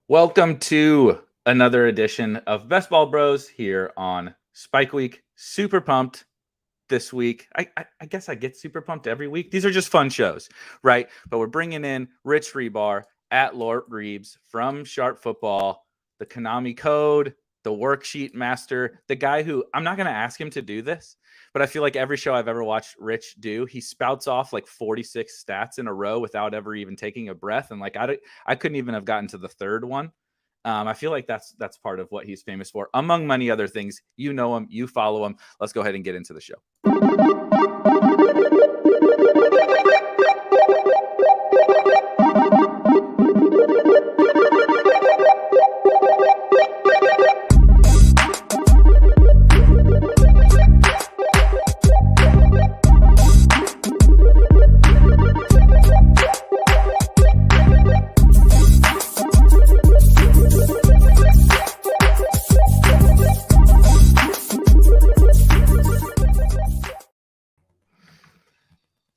Welcome to another edition of Best Ball Bros here on Spike Week. Super pumped this week. I guess I get super pumped every week. These are just fun shows, right? But we're bringing in Rich Hribar at Lord Reeves from Sharp Football, the Konami Code, the worksheet master, the guy who I'm not going to ask him to do this, but I feel like every show I've ever watched Rich do, he spouts off like 46 stats in a row without ever even taking a breath. And like, I couldn't even have gotten to the third one. I feel like that's part of what he's famous for, among many other things. You know him, you follow him. Let's go ahead and get into the show.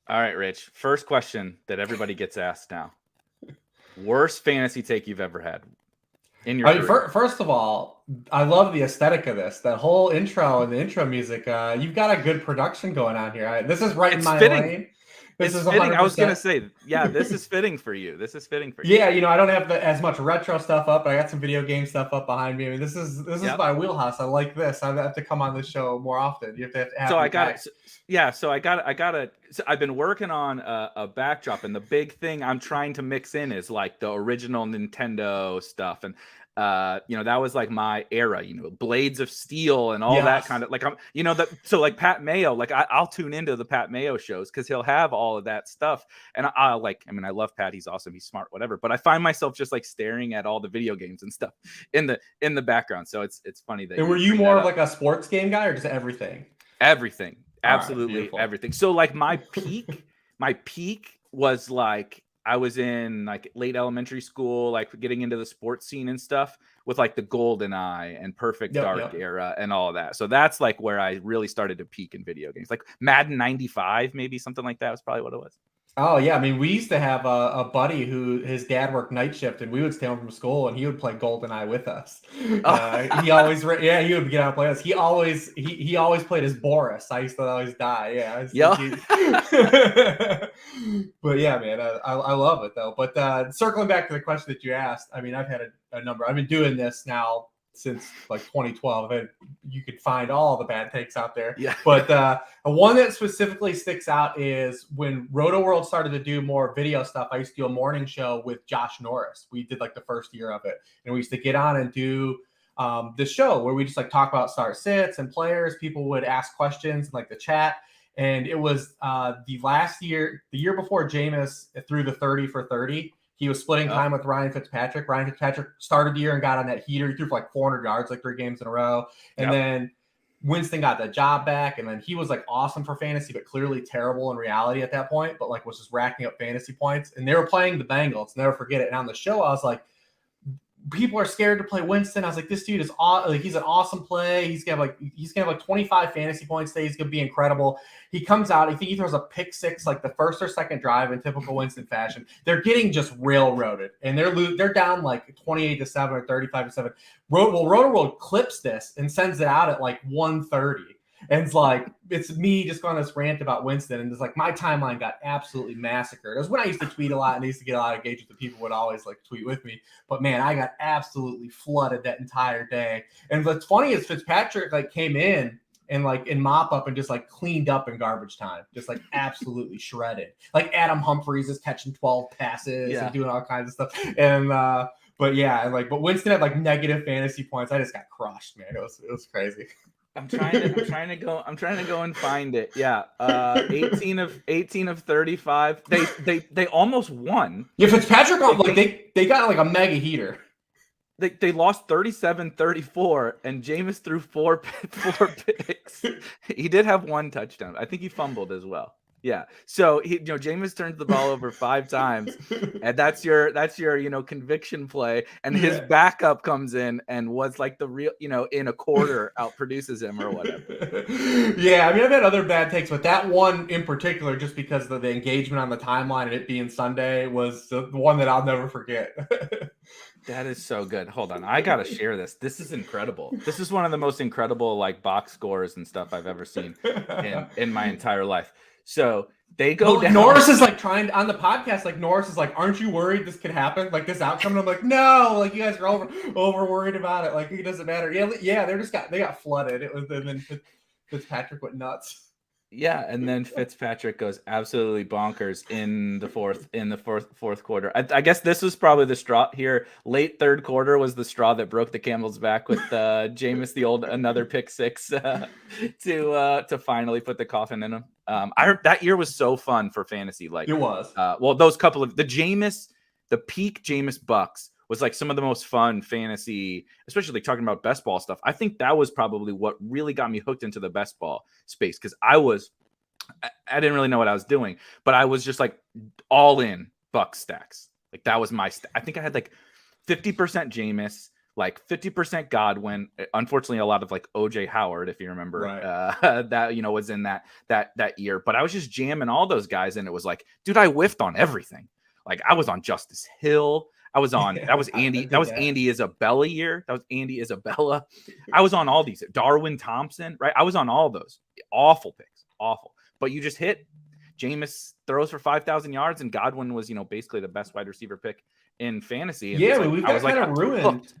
All right, Rich. First question that everybody gets asked now. Worst fantasy take you've ever had in your career? First of all, I love the aesthetic of this. That whole intro and the intro music. You've got a good production going on here. This is right in my lane. This is fitting. 100%. I was going to say, yeah, this is fitting for you. Yeah, I don't have as much retro stuff up, but I got some video game stuff up behind me. I mean, this is my wheelhouse. I like this. I have to come on this show more often. You have to have so I got it. Yeah, so I've been working on a backdrop, and the big thing I'm trying to mix in is like the original Nintendo stuff, and that was like my era, Blades of Steel and all that kind of like so like Pat Mayo, like I'll tune into the Pat Mayo shows because he'll have all of that stuff, and I love Pat, he's awesome, he's smart, whatever, but I find myself just like staring at all the video games and stuff in the background. So it's funny that. And were you more of like a sports game guy or just everything? Everything. Absolutely, right, everything. So like my peak was like I was in like late elementary school, like getting into the sports scene and stuff with like the Golden Eye and Perfect Dark era and all of that. So that's like where I really started to peak in video games, like Madden 95, maybe something like that was probably what it was. Oh, yeah. I mean, we used to have a buddy who his dad worked night shift, and we would stay home from school, and he would play GoldenEye with us. He would get out and play us. He always played as Boris. I used to always die. But yeah, man, I love it though. But circling back to the question that you asked, I mean, I've had a number. I've been doing this now since like 2012, and you could find all the bad takes out there. Yeah. But one that specifically sticks out is when Roto World started to do more video stuff. I used to do a morning show with Josh Norris. We did like the first year of it, and we used to get on and do this show where we just like talk about start sits and players. People would ask questions in like the chat. And it was the year before Jameis threw the 30 for 30. He was splitting time with Ryan Fitzpatrick. Ryan Fitzpatrick started the year and got on that heater. He threw for like 400 yards, like 3 games in a row. And then Winston got the job back. And then he was like awesome for fantasy, but clearly terrible in reality at that point, but like was just racking up fantasy points. And they were playing the Bengals. Never forget it. And on the show, I was like, people are scared to play Winston. I was like, this dude is he's an awesome play. He's gonna have like 25 fantasy points today. He's gonna be incredible. He comes out, I think he throws a pick six like the first or second drive in typical Winston fashion. They're getting just railroaded, and they're down like 28-7 or 35-7. Roto World clips this and sends it out at like 1:30. And it's me just going on this rant about Winston, and it's like my timeline got absolutely massacred. It was when I used to tweet a lot and I used to get a lot of engagement. The people would always like tweet with me, but man, I got absolutely flooded that entire day. And what's funny is Fitzpatrick like came in and like in mop up and just like cleaned up in garbage time, just like absolutely shredded. Like Adam Humphries is catching 12 passes and doing all kinds of stuff. And but Winston had like negative fantasy points. I just got crushed, man. It was crazy. I'm trying to go and find it. Yeah. 18 of 35. They almost won. Yeah, Fitzpatrick they got like a mega heater. They lost 37-34, and Jameis threw four picks. He did have 1 touchdown. I think he fumbled as well. Yeah. So Jameis turns the ball over 5 times, and that's your conviction play. And his backup comes in and was like the real, in a quarter outproduces him or whatever. Yeah, I mean, I've had other bad takes, but that one in particular, just because of the engagement on the timeline and it being Sunday, was the one that I'll never forget. That is so good. Hold on. I got to share this. This is incredible. This is one of the most incredible like box scores and stuff I've ever seen in my entire life. So they go down. Norris is like trying on the podcast. Like Norris is like, "Aren't you worried this could happen? Like this outcome?" And I'm like, "No, like you guys are over worried about it. Like it doesn't matter." Yeah. They got flooded. It was and then Fitzpatrick went nuts. Yeah, and then Fitzpatrick goes absolutely bonkers in the fourth quarter. I guess this was probably the straw here. Late third quarter was the straw that broke the camel's back with Jameis, another pick six to finally put the coffin in him. That year was so fun for fantasy. Like it was. Those couple of the peak Jameis Bucks was like some of the most fun fantasy, especially like talking about best ball stuff. I think that was probably what really got me hooked into the best ball space because I didn't really know what I was doing, but I was just like all in Bucks stacks. Like that was I think I had like 50% Jameis, like 50% Godwin. Unfortunately, a lot of like OJ Howard, if you remember, right. That was in that year. But I was just jamming all those guys, and it was like, dude, I whiffed on everything. Like I was on Justice Hill. I was on that was Andy. That was Andy Isabella year. That was Andy Isabella. I was on all these. Darwin Thompson, right? I was on all those. Awful picks. Awful. But you just hit. Jameis throws for 5,000 yards, and Godwin was, basically the best wide receiver pick in fantasy. And we've got kind of ruined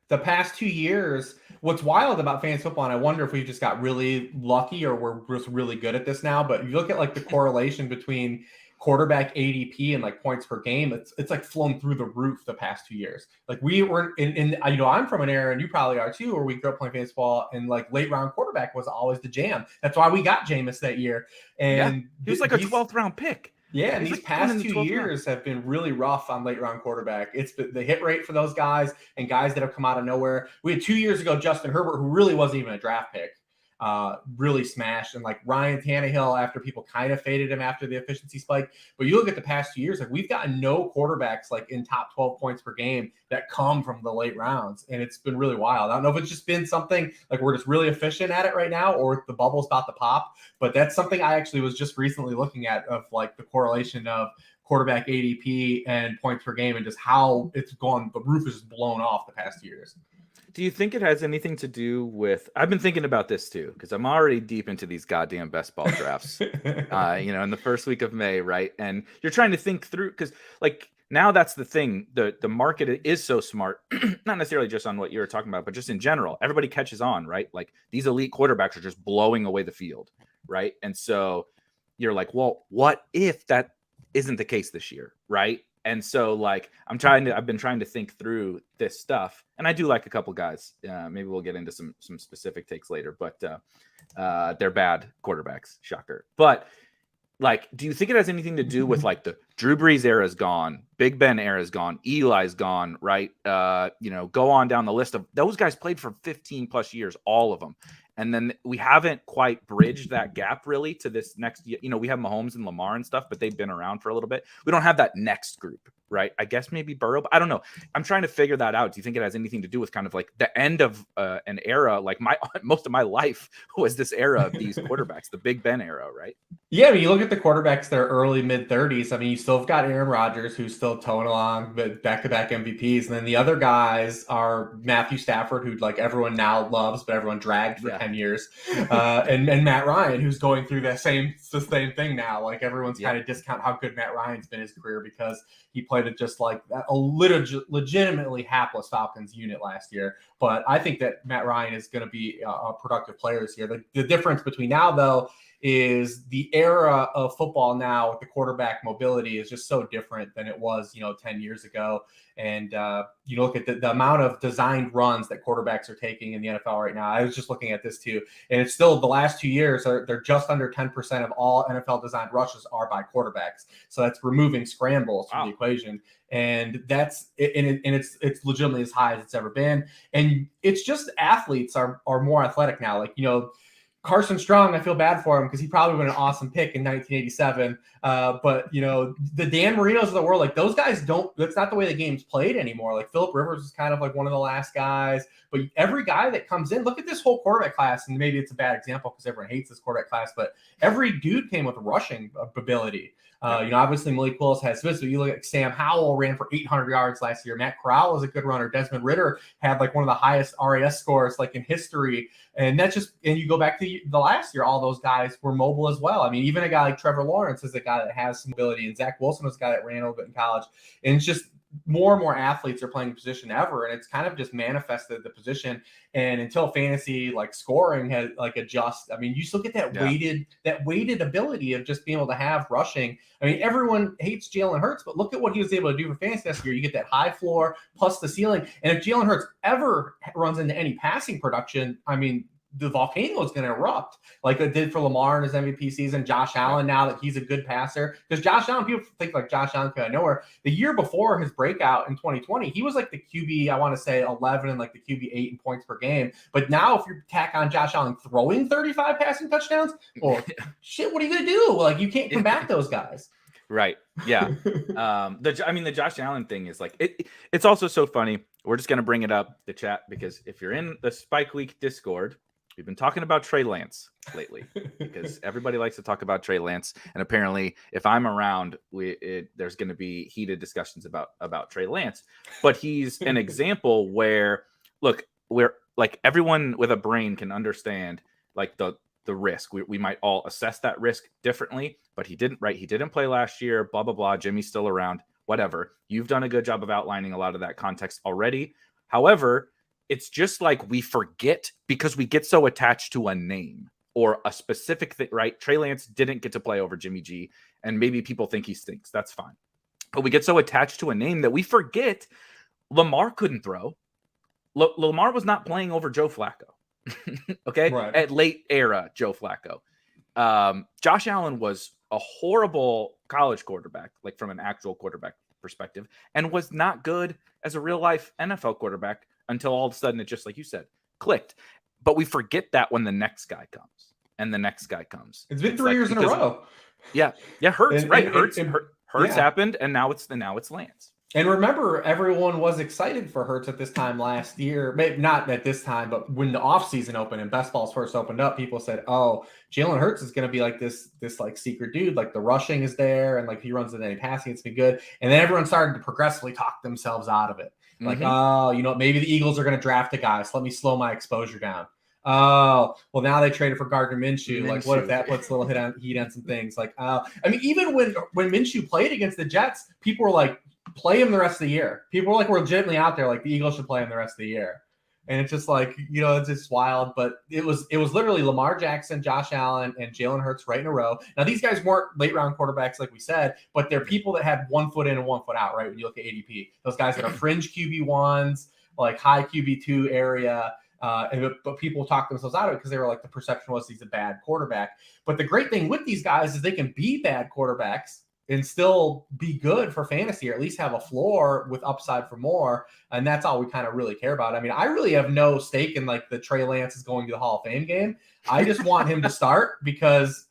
the past 2 years. What's wild about fantasy football, and I wonder if we've just got really lucky or we're just really good at this now, but you look at like the correlation between quarterback ADP and like points per game, it's like flown through the roof the past 2 years. Like we were in I'm from an era, and you probably are too, where we grew up playing fantasy football, and like late round quarterback was always the jam. That's why we got Jameis that year. And he was like a 12th round pick. Yeah, and these past 2 years have been really rough on late round quarterback. It's the hit rate for those guys and guys that have come out of nowhere. We had 2 years ago Justin Herbert, who really wasn't even a draft pick. Really smashed, and like Ryan Tannehill after people kind of faded him after the efficiency spike. But you look at the past 2 years, like we've gotten no quarterbacks like in top 12 points per game that come from the late rounds, and it's been really wild. I don't know if it's just been something like we're just really efficient at it right now, or the bubble's about to pop. But that's something I actually was just recently looking at, of like the correlation of quarterback ADP and points per game, and just how it's gone. The roof is blown off the past years. Do you think it has anything to do with? I've been thinking about this too, because I'm already deep into these goddamn best ball drafts. In the first week of May, right? And you're trying to think through, because like now that's the thing. The market is so smart, not necessarily just on what you were talking about, but just in general. Everybody catches on, right? Like these elite quarterbacks are just blowing away the field, right? And so you're like, well, what if that isn't the case this year, right? And so like I've been trying to think through this stuff, and I do like a couple guys. Maybe we'll get into some specific takes later, but they're bad quarterbacks, shocker. But like, do you think it has anything to do with like the Drew Brees era is gone, Big Ben era is gone, Eli's gone, right? Go on down the list of those guys played for 15 plus years, all of them. And then we haven't quite bridged that gap really to this next year. We have Mahomes and Lamar and stuff, but they've been around for a little bit. We don't have that next group, right? I guess maybe Burrow, but I don't know. I'm trying to figure that out. Do you think it has anything to do with kind of like the end of an era? Like most of my life was this era of these quarterbacks, the Big Ben era, right? Yeah, I mean, you look at the quarterbacks that are early, mid-30s. I mean, you still have got Aaron Rodgers, who's still towing along, but back-to-back MVPs. And then the other guys are Matthew Stafford, who like everyone now loves, but everyone dragged for 10 years. And Matt Ryan, who's going through the same thing now. Like everyone's kind of discount how good Matt Ryan's been in his career, because he played at just like a legitimately hapless Falcons unit last year. But I think that Matt Ryan is going to be a productive player this year. The difference between now, though, is the era of football now with the quarterback mobility is just so different than it was, 10 years ago. And you look at the amount of designed runs that quarterbacks are taking in the NFL right now. I was just looking at this too. And it's still the last 2 years, they're just under 10% of all NFL designed rushes are by quarterbacks. So that's removing scrambles from the equation. And it's legitimately as high as it's ever been. And it's just athletes are more athletic now. Like, Carson Strong, I feel bad for him because he probably was an awesome pick in 1987. But, the Dan Marinos of the world, like those guys that's not the way the game's played anymore. Like Phillip Rivers is kind of like one of the last guys. But every guy that comes in, look at this whole quarterback class. And maybe it's a bad example because everyone hates this quarterback class, but every dude came with rushing ability. Obviously Malik Willis has Smith, but you look at Sam Howell ran for 800 yards last year. Matt Corral was a good runner. Desmond Ridder had like one of the highest RAS scores like in history. And you go back to the last year, all those guys were mobile as well. I mean, even a guy like Trevor Lawrence is a guy that has some ability, and Zach Wilson was a guy that ran a little bit in college. And it's just more and more athletes are playing position ever, and it's kind of just manifested the position. And until fantasy like scoring has like adjust, I mean, you still get that weighted ability of just being able to have rushing. I mean, everyone hates Jalen Hurts, but look at what he was able to do for fantasy this year. You get that high floor plus the ceiling. And if Jalen Hurts ever runs into any passing production, I mean, the volcano is going to erupt like it did for Lamar in his MVP season. Josh Allen, now that he's a good passer, because Josh Allen, people think like Josh Allen came out of nowhere. The year before his breakout in 2020, he was like the QB, I want to say 11 and like the QB 8 in points per game. But now if you tack on Josh Allen throwing 35 passing touchdowns, well, shit, what are you going to do? Like, you can't combat those guys. Right. Yeah. The Josh Allen thing is like, it's also so funny. We're just going to bring it up the chat, because if you're in the Spike Week Discord, we've been talking about Trey Lance lately because everybody likes to talk about Trey Lance. And apparently if I'm around, there's going to be heated discussions about Trey Lance, but he's an example where, look, where like everyone with a brain can understand like the risk. We might all assess that risk differently, but he didn't play last year, blah, blah, blah. Jimmy's still around, whatever. You've done a good job of outlining a lot of that context already. However, it's just like we forget because we get so attached to a name or a specific thing, right? Trey Lance didn't get to play over Jimmy G, and maybe people think he stinks. That's fine. But we get so attached to a name that we forget Lamar couldn't throw. Lamar was not playing over Joe Flacco. Okay. Right. At late era Joe Flacco. Josh Allen was a horrible college quarterback, like from an actual quarterback perspective, and was not good as a real life NFL quarterback until all of a sudden it just, like you said, clicked. But we forget that when the next guy comes and the next guy comes. It's been 3 years in a row. Yeah. Hurts, right? Hurts happened, and now it's Lance. And remember, everyone was excited for Hurts at this time last year. Maybe not at this time, but when the offseason opened and best balls first opened up, people said, oh, Jalen Hurts is going to be like this like secret dude. Like the rushing is there, and like he runs into any passing, it's been good. And then everyone started to progressively talk themselves out of it. Like, maybe the Eagles are going to draft a guy, so let me slow my exposure down. Oh, well, now they traded for Gardner Minshew. Like, what if that puts a little heat on some things? Like, I mean, even when Minshew played against the Jets, people were like, play him the rest of the year. People were like, we're legitimately out there like the Eagles should play him the rest of the year. And it's just like, it's just wild. But it was literally Lamar Jackson, Josh Allen, and Jalen Hurts right in a row. Now, these guys weren't late round quarterbacks, like we said, but they're people that had 1 foot in and 1 foot out, right? When you look at ADP, those guys that are fringe QB1s, like high QB2 area. But people talk themselves out of it because they were like, the perception was he's a bad quarterback. But the great thing with these guys is they can be bad quarterbacks and still be good for fantasy, or at least have a floor with upside for more. And that's all we kind of really care about. I mean, I really have no stake in like the Trey Lance is going to the Hall of Fame game. I just want him to start because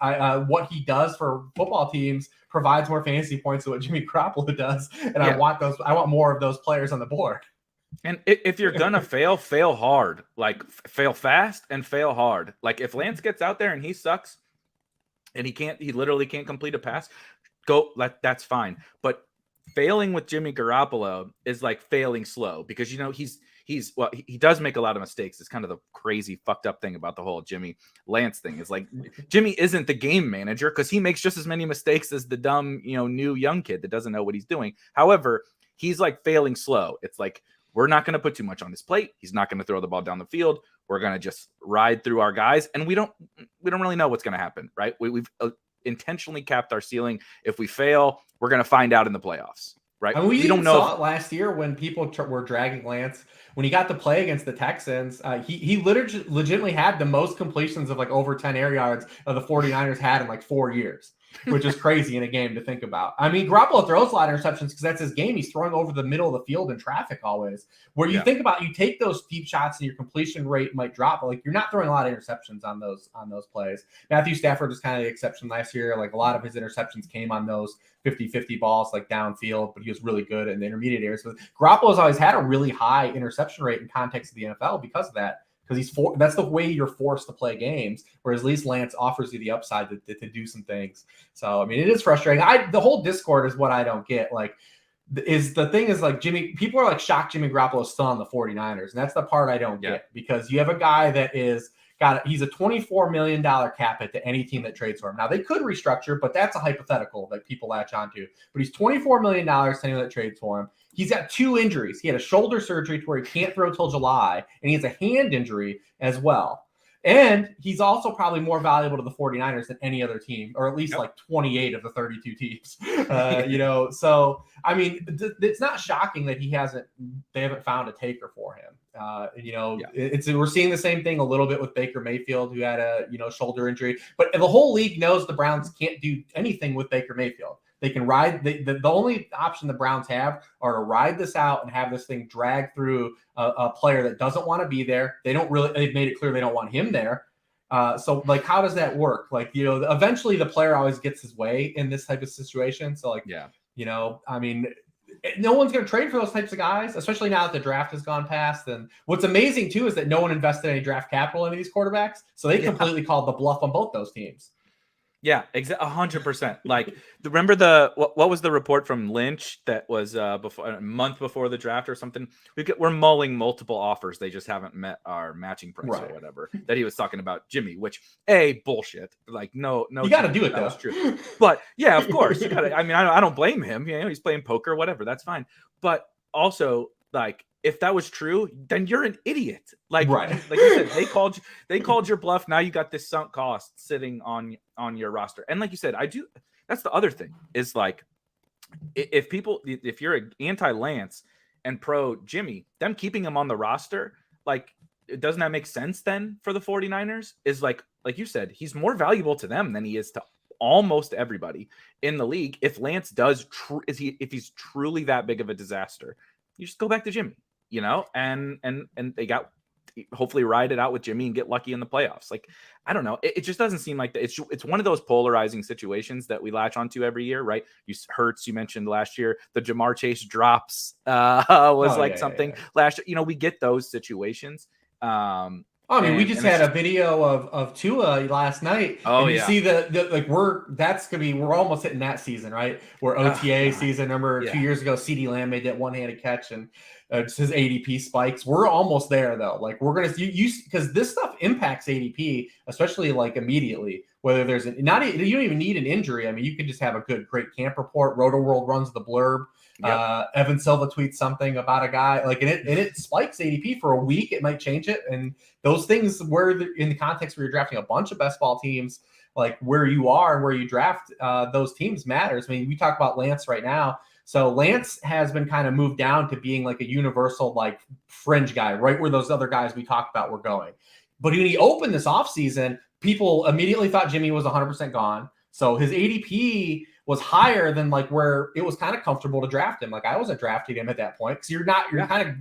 what he does for football teams provides more fantasy points than what Jimmy Garoppolo does. And I want more of those players on the board. And if you're going to fail hard, like fail fast and fail hard. Like if Lance gets out there and he sucks and he literally can't complete a pass, that's fine. But failing with Jimmy Garoppolo is like failing slow because, he does make a lot of mistakes. It's kind of the crazy fucked up thing about the whole Jimmy Lance thing is like Jimmy isn't the game manager because he makes just as many mistakes as the dumb, new young kid that doesn't know what he's doing. However, he's like failing slow. It's like, we're not going to put too much on his plate. He's not going to throw the ball down the field. We're going to just ride through our guys. And we don't really know what's going to happen, right? We've intentionally capped our ceiling. If we fail, we're going to find out in the playoffs, right? And we don't know. Saw it last year when people were dragging Lance when he got to play against the Texans. He legitimately had the most completions of like over 10 air yards of the 49ers had in like 4 years, which is crazy in a game to think about. I mean, Garoppolo throws a lot of interceptions because that's his game. He's throwing over the middle of the field in traffic always. Where you think about, you take those deep shots and your completion rate might drop, but like you're not throwing a lot of interceptions on those plays. Matthew Stafford was kind of the exception last year. Like a lot of his interceptions came on those 50-50 balls like downfield, but he was really good in the intermediate areas. So Garoppolo's always had a really high interception rate in context of the NFL because of that because that's the way you're forced to play games. Whereas at least Lance offers you the upside to do some things. So I mean, it is frustrating. The whole Discord is what I don't get. Like, like Jimmy, people are like shocked Jimmy Garoppolo is still on the 49ers. And that's the part I don't get, because you have a guy that he's a $24 million cap hit to any team that trades for him. Now they could restructure, but that's a hypothetical that people latch onto. But he's $24 million to anyone that trades for him. He's got 2 injuries. He had a shoulder surgery to where he can't throw till July, and he has a hand injury as well. And he's also probably more valuable to the 49ers than any other team, or at least like 28 of the 32 teams. So I mean, it's not shocking that they haven't found a taker for him. We're seeing the same thing a little bit with Baker Mayfield, who had a shoulder injury, but the whole league knows the Browns can't do anything with Baker Mayfield. They can ride the only option the Browns have are to ride this out and have this thing drag through a player that doesn't want to be there. They've made it clear they don't want him there. So like, how does that work? Like, eventually the player always gets his way in this type of situation. So like, I mean, no one's going to trade for those types of guys, especially now that the draft has gone past. And what's amazing too is that no one invested any draft capital into these quarterbacks. So they completely called the bluff on both those teams. Yeah, 100%. Like, remember what was the report from Lynch that was before a month before the draft or something? We're mulling multiple offers. They just haven't met our matching price or whatever. That he was talking about Jimmy, which bullshit. Like, no, you got to do it. That was true. But yeah, of course you got to. I mean, I don't blame him. He's playing poker, whatever. That's fine. But also, like, if that was true, then you're an idiot. Like you said, they called your bluff. Now you got this sunk cost sitting on your roster. And like you said, that's the other thing is, like, if you're an anti-Lance and pro Jimmy, them keeping him on the roster, like, doesn't that make sense then for the 49ers? Is like you said, he's more valuable to them than he is to almost everybody in the league. If Lance if he's truly that big of a disaster, you just go back to Jimmy. And they got hopefully ride it out with Jimmy and get lucky in the playoffs. Like, I don't know. It just doesn't seem like that. It's one of those polarizing situations that we latch onto every year, right? You mentioned last year, the Jamar Chase drops something last year. We get those situations. We just had a video of Tua last night. See we're almost hitting that season, right? Where OTA season, remember 2 years ago, CeeDee Lamb made that one-handed catch and his ADP spikes. We're almost there though. Like, we're going to use, because this stuff impacts ADP, especially like immediately, whether there's you don't even need an injury. I mean, you could just have a great camp report. Roto World runs the blurb. Evan Silva tweets something about a guy, like, and it spikes ADP for a week. It might change it. And those things, where in the context where you're drafting a bunch of best ball teams, like where you are and where you draft those teams matters. I mean, we talk about Lance right now. So Lance has been kind of moved down to being like a universal, like, fringe guy, right where those other guys we talked about were going. But when he opened this offseason, people immediately thought Jimmy was 100% gone. So his ADP was higher than like where it was kind of comfortable to draft him. Like, I wasn't drafting him at that point, because you're kind of,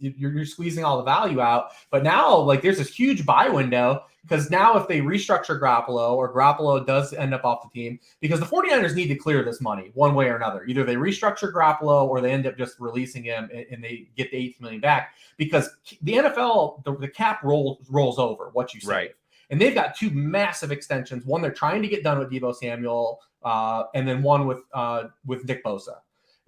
you're squeezing all the value out. But now, like, there's this huge buy window, because now if they restructure Garoppolo, or Garoppolo does end up off the team, because the 49ers need to clear this money one way or another. Either they restructure Garoppolo, or they end up just releasing him and they get the $8 million back, because the NFL, the cap rolls over what you save. Right. And they've got 2 massive extensions. One they're trying to get done with Deebo Samuel, and then one with Nick Bosa.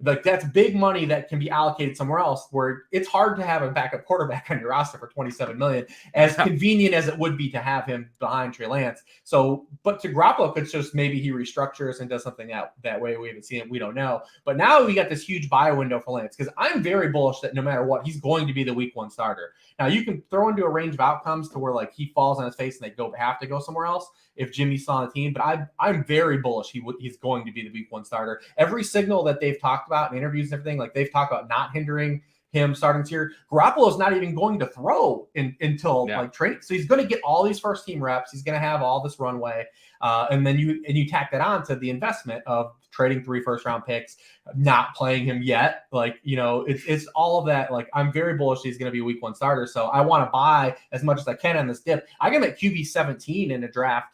Like, that's big money that can be allocated somewhere else, where it's hard to have a backup quarterback on your roster for $27 million, as convenient as it would be to have him behind Trey Lance. So, but to Garoppolo, it's just maybe he restructures and does something that way. We haven't seen it. We don't know. But now we got this huge buy window for Lance, because I'm very bullish that no matter what, he's going to be the week 1 starter. Now, you can throw into a range of outcomes to where, like, he falls on his face and they have to go somewhere else if Jimmy's still on the team. But I'm very bullish he's going to be the week 1 starter. Every signal that they've talked about in interviews and everything, like, they've talked about not hindering him starting this year. Garoppolo's not even going to throw until like training. So he's going to get all these first team reps. He's going to have all this runway. And then you tack that on to the investment of trading 3 first-round picks, not playing him yet. Like, it's all of that. Like, I'm very bullish he's going to be a week 1 starter. So I want to buy as much as I can on this dip. I got him at QB 17 in a draft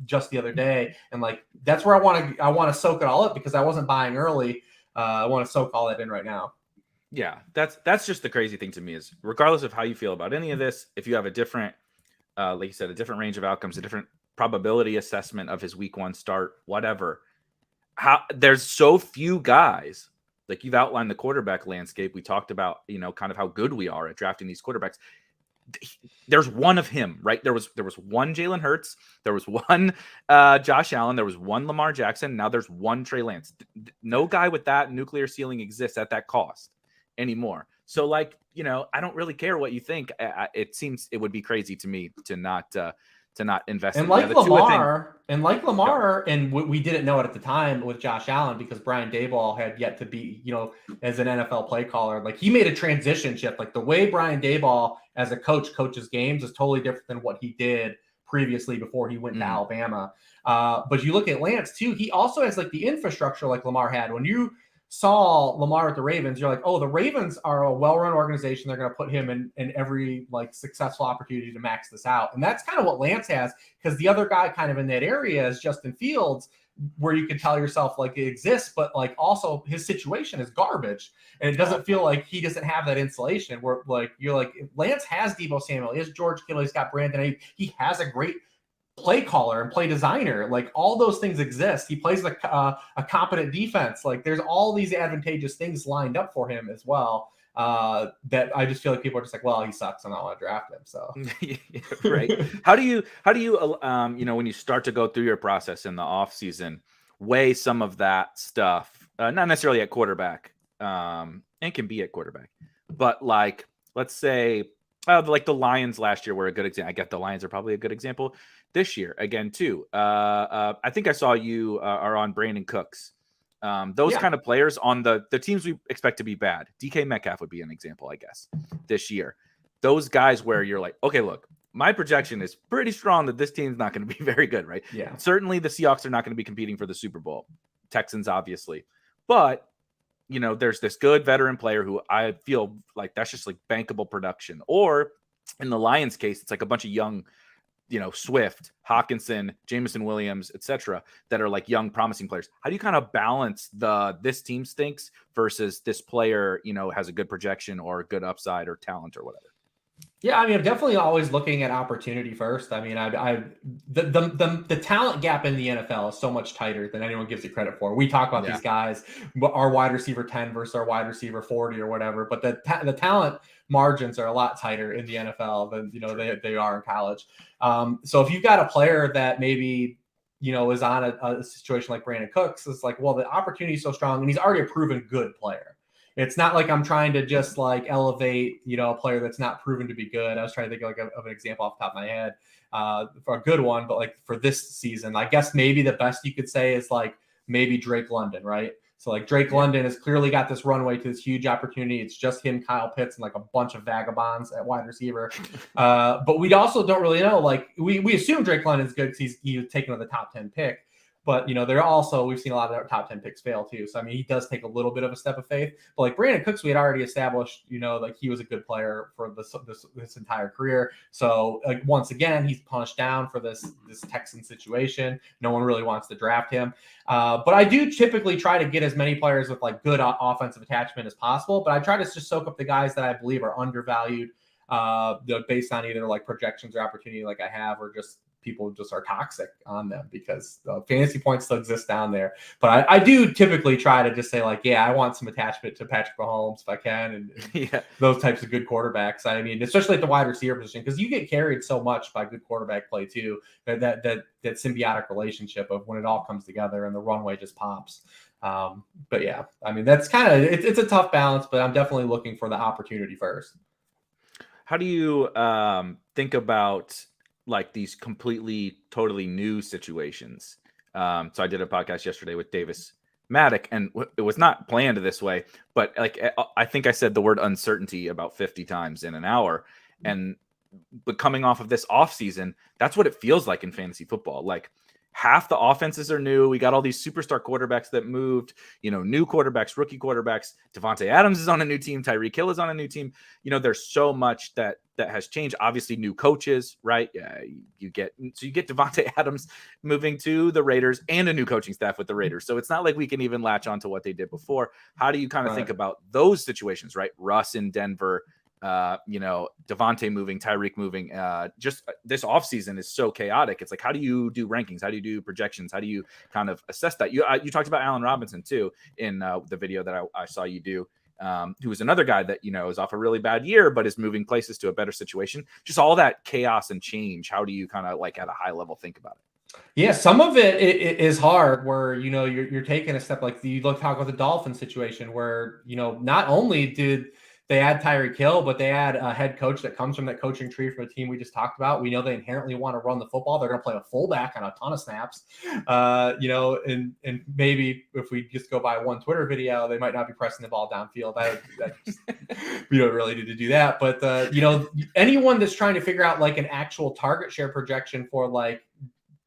just the other day. And like, that's where I want to soak it all up, because I wasn't buying early. I want to soak all that in right now. Yeah, that's just the crazy thing to me is regardless of how you feel about any of this, if you have a different, like you said, a different range of outcomes, a different probability assessment of his week 1 start, whatever. How there's so few guys, like you've outlined the quarterback landscape. We talked about, kind of how good we are at drafting these quarterbacks. There's one of him, right? There was one Jalen Hurts, there was one Josh Allen, there was one Lamar Jackson. Now there's one Trey Lance. No guy with that nuclear ceiling exists at that cost anymore. So, I don't really care what you think. It seems it would be crazy to me to not invest And in like the two, I think. Lamar, and we didn't know it at the time with Josh Allen because Brian Daboll had yet to be, as an NFL play caller. Like he made a transition shift. Like the way Brian Daboll as a coach coaches games is totally different than what he did previously before he went to Alabama. But you look at Lance too, he also has like the infrastructure like Lamar had. When you saw Lamar with the Ravens, you're like, oh, the Ravens are a well-run organization. They're going to put him in every like successful opportunity to max this out. And that's kind of what Lance has, because the other guy kind of in that area is Justin Fields, where you can tell yourself like it exists, but like also his situation is garbage. And it doesn't feel like he doesn't have that insulation where like, you're like, Lance has Deebo Samuel, he has George Kittle, he's got Brandon, he has a great play caller and play designer. Like all those things exist. He plays a competent defense. Like there's all these advantageous things lined up for him as well. That I just feel like people are just like, well, he sucks, and I don't want to draft him. So right. How do you when you start to go through your process in the off season, weigh some of that stuff, not necessarily at quarterback, and can be at quarterback, but like let's say like the Lions last year were a good example. I get the Lions are probably a good example this year again too. I think I saw you are on Brandon Cooks. Those kind of players on the teams we expect to be bad. DK Metcalf would be an example, I guess, this year. Those guys where you're like, okay, look, my projection is pretty strong that this team's not going to be very good, right? Yeah. Certainly the Seahawks are not going to be competing for the Super Bowl. Texans, obviously. But, there's this good veteran player who I feel like that's just like bankable production. Or in the Lions case, it's like a bunch of young, Swift, Hawkinson, Jameson Williams, etc., that are like young, promising players. How do you kind of balance this team stinks versus this player, has a good projection or a good upside or talent or whatever? Yeah, I mean, I'm definitely always looking at opportunity first. I mean, the talent gap in the NFL is so much tighter than anyone gives it credit for. We talk about these guys, our wide receiver 10 versus our wide receiver 40 or whatever, but the talent margins are a lot tighter in the NFL than they are in college. So if you've got a player that maybe is on a situation like Brandon Cooks, it's like, well, the opportunity is so strong, and he's already a proven good player. It's not like I'm trying to just like elevate, a player that's not proven to be good. I was trying to think of an example off the top of my head for a good one, but like for this season, I guess maybe the best you could say is like maybe Drake London, right? So like Drake London has clearly got this runway to this huge opportunity. It's just him, Kyle Pitts, and like a bunch of vagabonds at wide receiver. But we also don't really know. Like we assume Drake London's good because he was taken with the top 10 pick. But, they're also, we've seen a lot of our top 10 picks fail too. So, I mean, he does take a little bit of a step of faith. But like Brandon Cooks, we had already established, like he was a good player for this entire career. So, like, once again, he's punished down for this Texan situation. No one really wants to draft him. But I do typically try to get as many players with like good offensive attachment as possible. But I try to just soak up the guys that I believe are undervalued based on either like projections or opportunity like I have, or just people just are toxic on them because the fantasy points still exist down there. But I do typically try to just say like, yeah, I want some attachment to Patrick Mahomes if I can, and those types of good quarterbacks. I mean, especially at the wide receiver position, because you get carried so much by good quarterback play too, that symbiotic relationship of when it all comes together and the runway just pops. But yeah, I mean, that's kind of, it's a tough balance, but I'm definitely looking for the opportunity first. How do you think about like these completely, totally new situations? So I did a podcast yesterday with Davis Maddock, and it was not planned this way, but like I think I said the word uncertainty about 50 times in an hour. But coming off of this offseason, that's what it feels like in fantasy football. Like half the offenses are new. We got all these superstar quarterbacks that moved, new quarterbacks, rookie quarterbacks. Devontae Adams is on a new team. Tyreek Hill is on a new team. There's so much that that has changed. Obviously, new coaches, right? You get Devontae Adams moving to the Raiders and a new coaching staff with the Raiders. So it's not like we can even latch on to what they did before. How do you kind of think about those situations, right? Russ in Denver, Devontae moving, Tyreek moving. Just this offseason is so chaotic. It's like, how do you do rankings? How do you do projections? How do you kind of assess that? You talked about Allen Robinson too in the video that I saw you do. Who is another guy that, is off a really bad year, but is moving places to a better situation. Just all that chaos and change. How do you kind of like at a high level think about it? Yeah, some of it is hard where, you're taking a step, like you talk about the Dolphins situation where, not only did they add Tyreek Hill, but they add a head coach that comes from that coaching tree from the team we just talked about. We know they inherently want to run the football. They're going to play a fullback on a ton of snaps, and maybe if we just go by one Twitter video, they might not be pressing the ball downfield. We don't really need to do that. But, anyone that's trying to figure out like an actual target share projection for like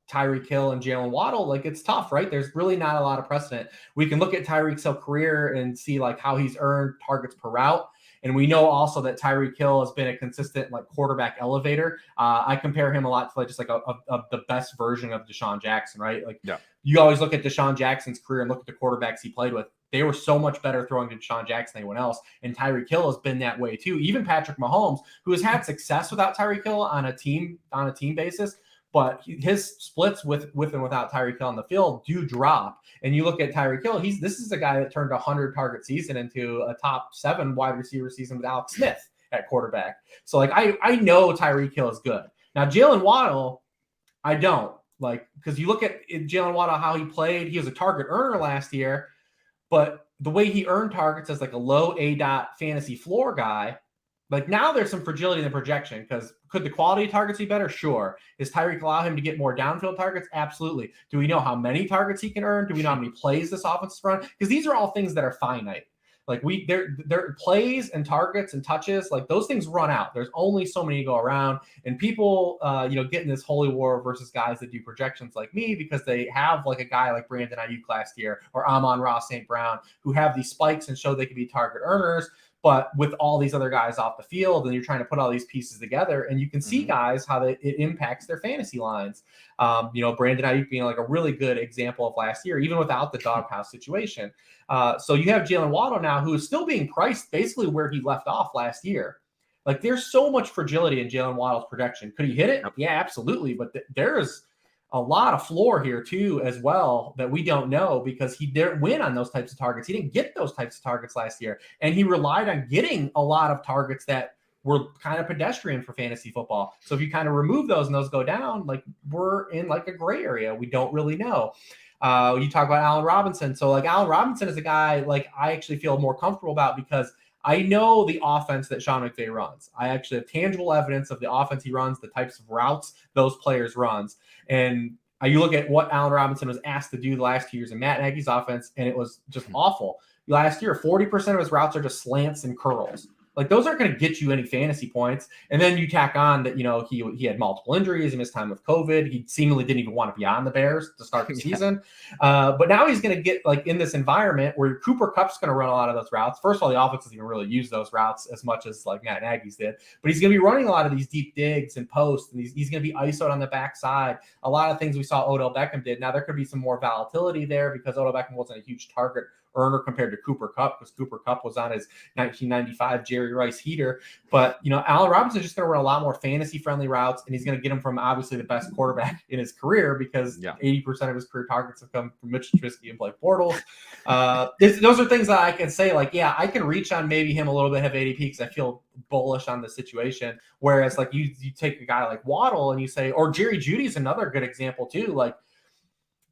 Tyreek Hill and Jalen Waddle, like it's tough, right? There's really not a lot of precedent. We can look at Tyreek's whole career and see like how he's earned targets per route. And we know also that Tyreek Hill has been a consistent like quarterback elevator. I compare him a lot to like just like the best version of Deshaun Jackson, right? Like you always look at Deshaun Jackson's career and look at the quarterbacks he played with. They were so much better throwing to Deshaun Jackson than anyone else. And Tyreek Hill has been that way too. Even Patrick Mahomes, who has had success without Tyreek Hill on a team basis, but his splits with and without Tyreek Hill on the field do drop. And you look at Tyreek Hill, this is a guy that turned a 100-target season into a top 7 wide receiver season with Alex Smith at quarterback. So, like, I know Tyreek Hill is good. Now, Jalen Waddle, I don't. Like, because you look at Jalen Waddle, how he played, he was a target earner last year, but the way he earned targets as like a low ADOT fantasy floor guy, like now there's some fragility in the projection because could the quality of targets be better? Sure. Is Tyreek allow him to get more downfield targets? Absolutely. Do we know how many targets he can earn? Do we know how many plays this offense is run? Because these are all things that are finite. Like their plays and targets and touches, like those things run out. There's only so many to go around, and people, get in this holy war versus guys that do projections like me because they have like a guy like Brandon Ayuk last year or Amon-Ra St. Brown who have these spikes and show they can be target earners. But with all these other guys off the field, and you're trying to put all these pieces together, and you can see guys how it impacts their fantasy lines. Brandon Ayuk being like a really good example of last year, even without the doghouse situation. So you have Jalen Waddle now, who is still being priced basically where he left off last year. Like there's so much fragility in Jalen Waddle's projection. Could he hit it? Yeah, absolutely. But there is a lot of floor here too, as well, that we don't know because he didn't win on those types of targets. He didn't get those types of targets last year. And he relied on getting a lot of targets that were kind of pedestrian for fantasy football. So if you kind of remove those and those go down, like we're in like a gray area. We don't really know. You talk about Allen Robinson. So like Allen Robinson is a guy like I actually feel more comfortable about because I know the offense that Sean McVay runs. I actually have tangible evidence of the offense he runs, the types of routes those players runs. And you look at what Allen Robinson was asked to do the last 2 years in Matt Nagy's offense, and it was just awful. Last year, 40% of his routes are just slants and curls. Like those aren't going to get you any fantasy points. And then you tack on that, he had multiple injuries, he missed time with COVID. He seemingly didn't even want to be on the Bears to start the season. But now he's going to get like in this environment where Cooper Kupp's going to run a lot of those routes. First of all, the offense doesn't even really use those routes as much as like Matt Nagy's did, but he's going to be running a lot of these deep digs and posts, and he's going to be ISO'd on the backside. A lot of things we saw Odell Beckham did. Now there could be some more volatility there because Odell Beckham wasn't a huge target earner compared to Cooper Kupp because Cooper Kupp was on his 1995 Jerry Rice heater. But, Allen Robinson's just going to run a lot more fantasy-friendly routes, and he's going to get them from obviously the best quarterback in his career because 80% of his career targets have come from Mitch Trubisky and Blake Bortles. Those are things that I can say, like, yeah, I can reach on maybe him a little bit, have ADP because I feel bullish on the situation. Whereas, like, you take a guy like Waddle and you say, or Jerry Jeudy's another good example too, like,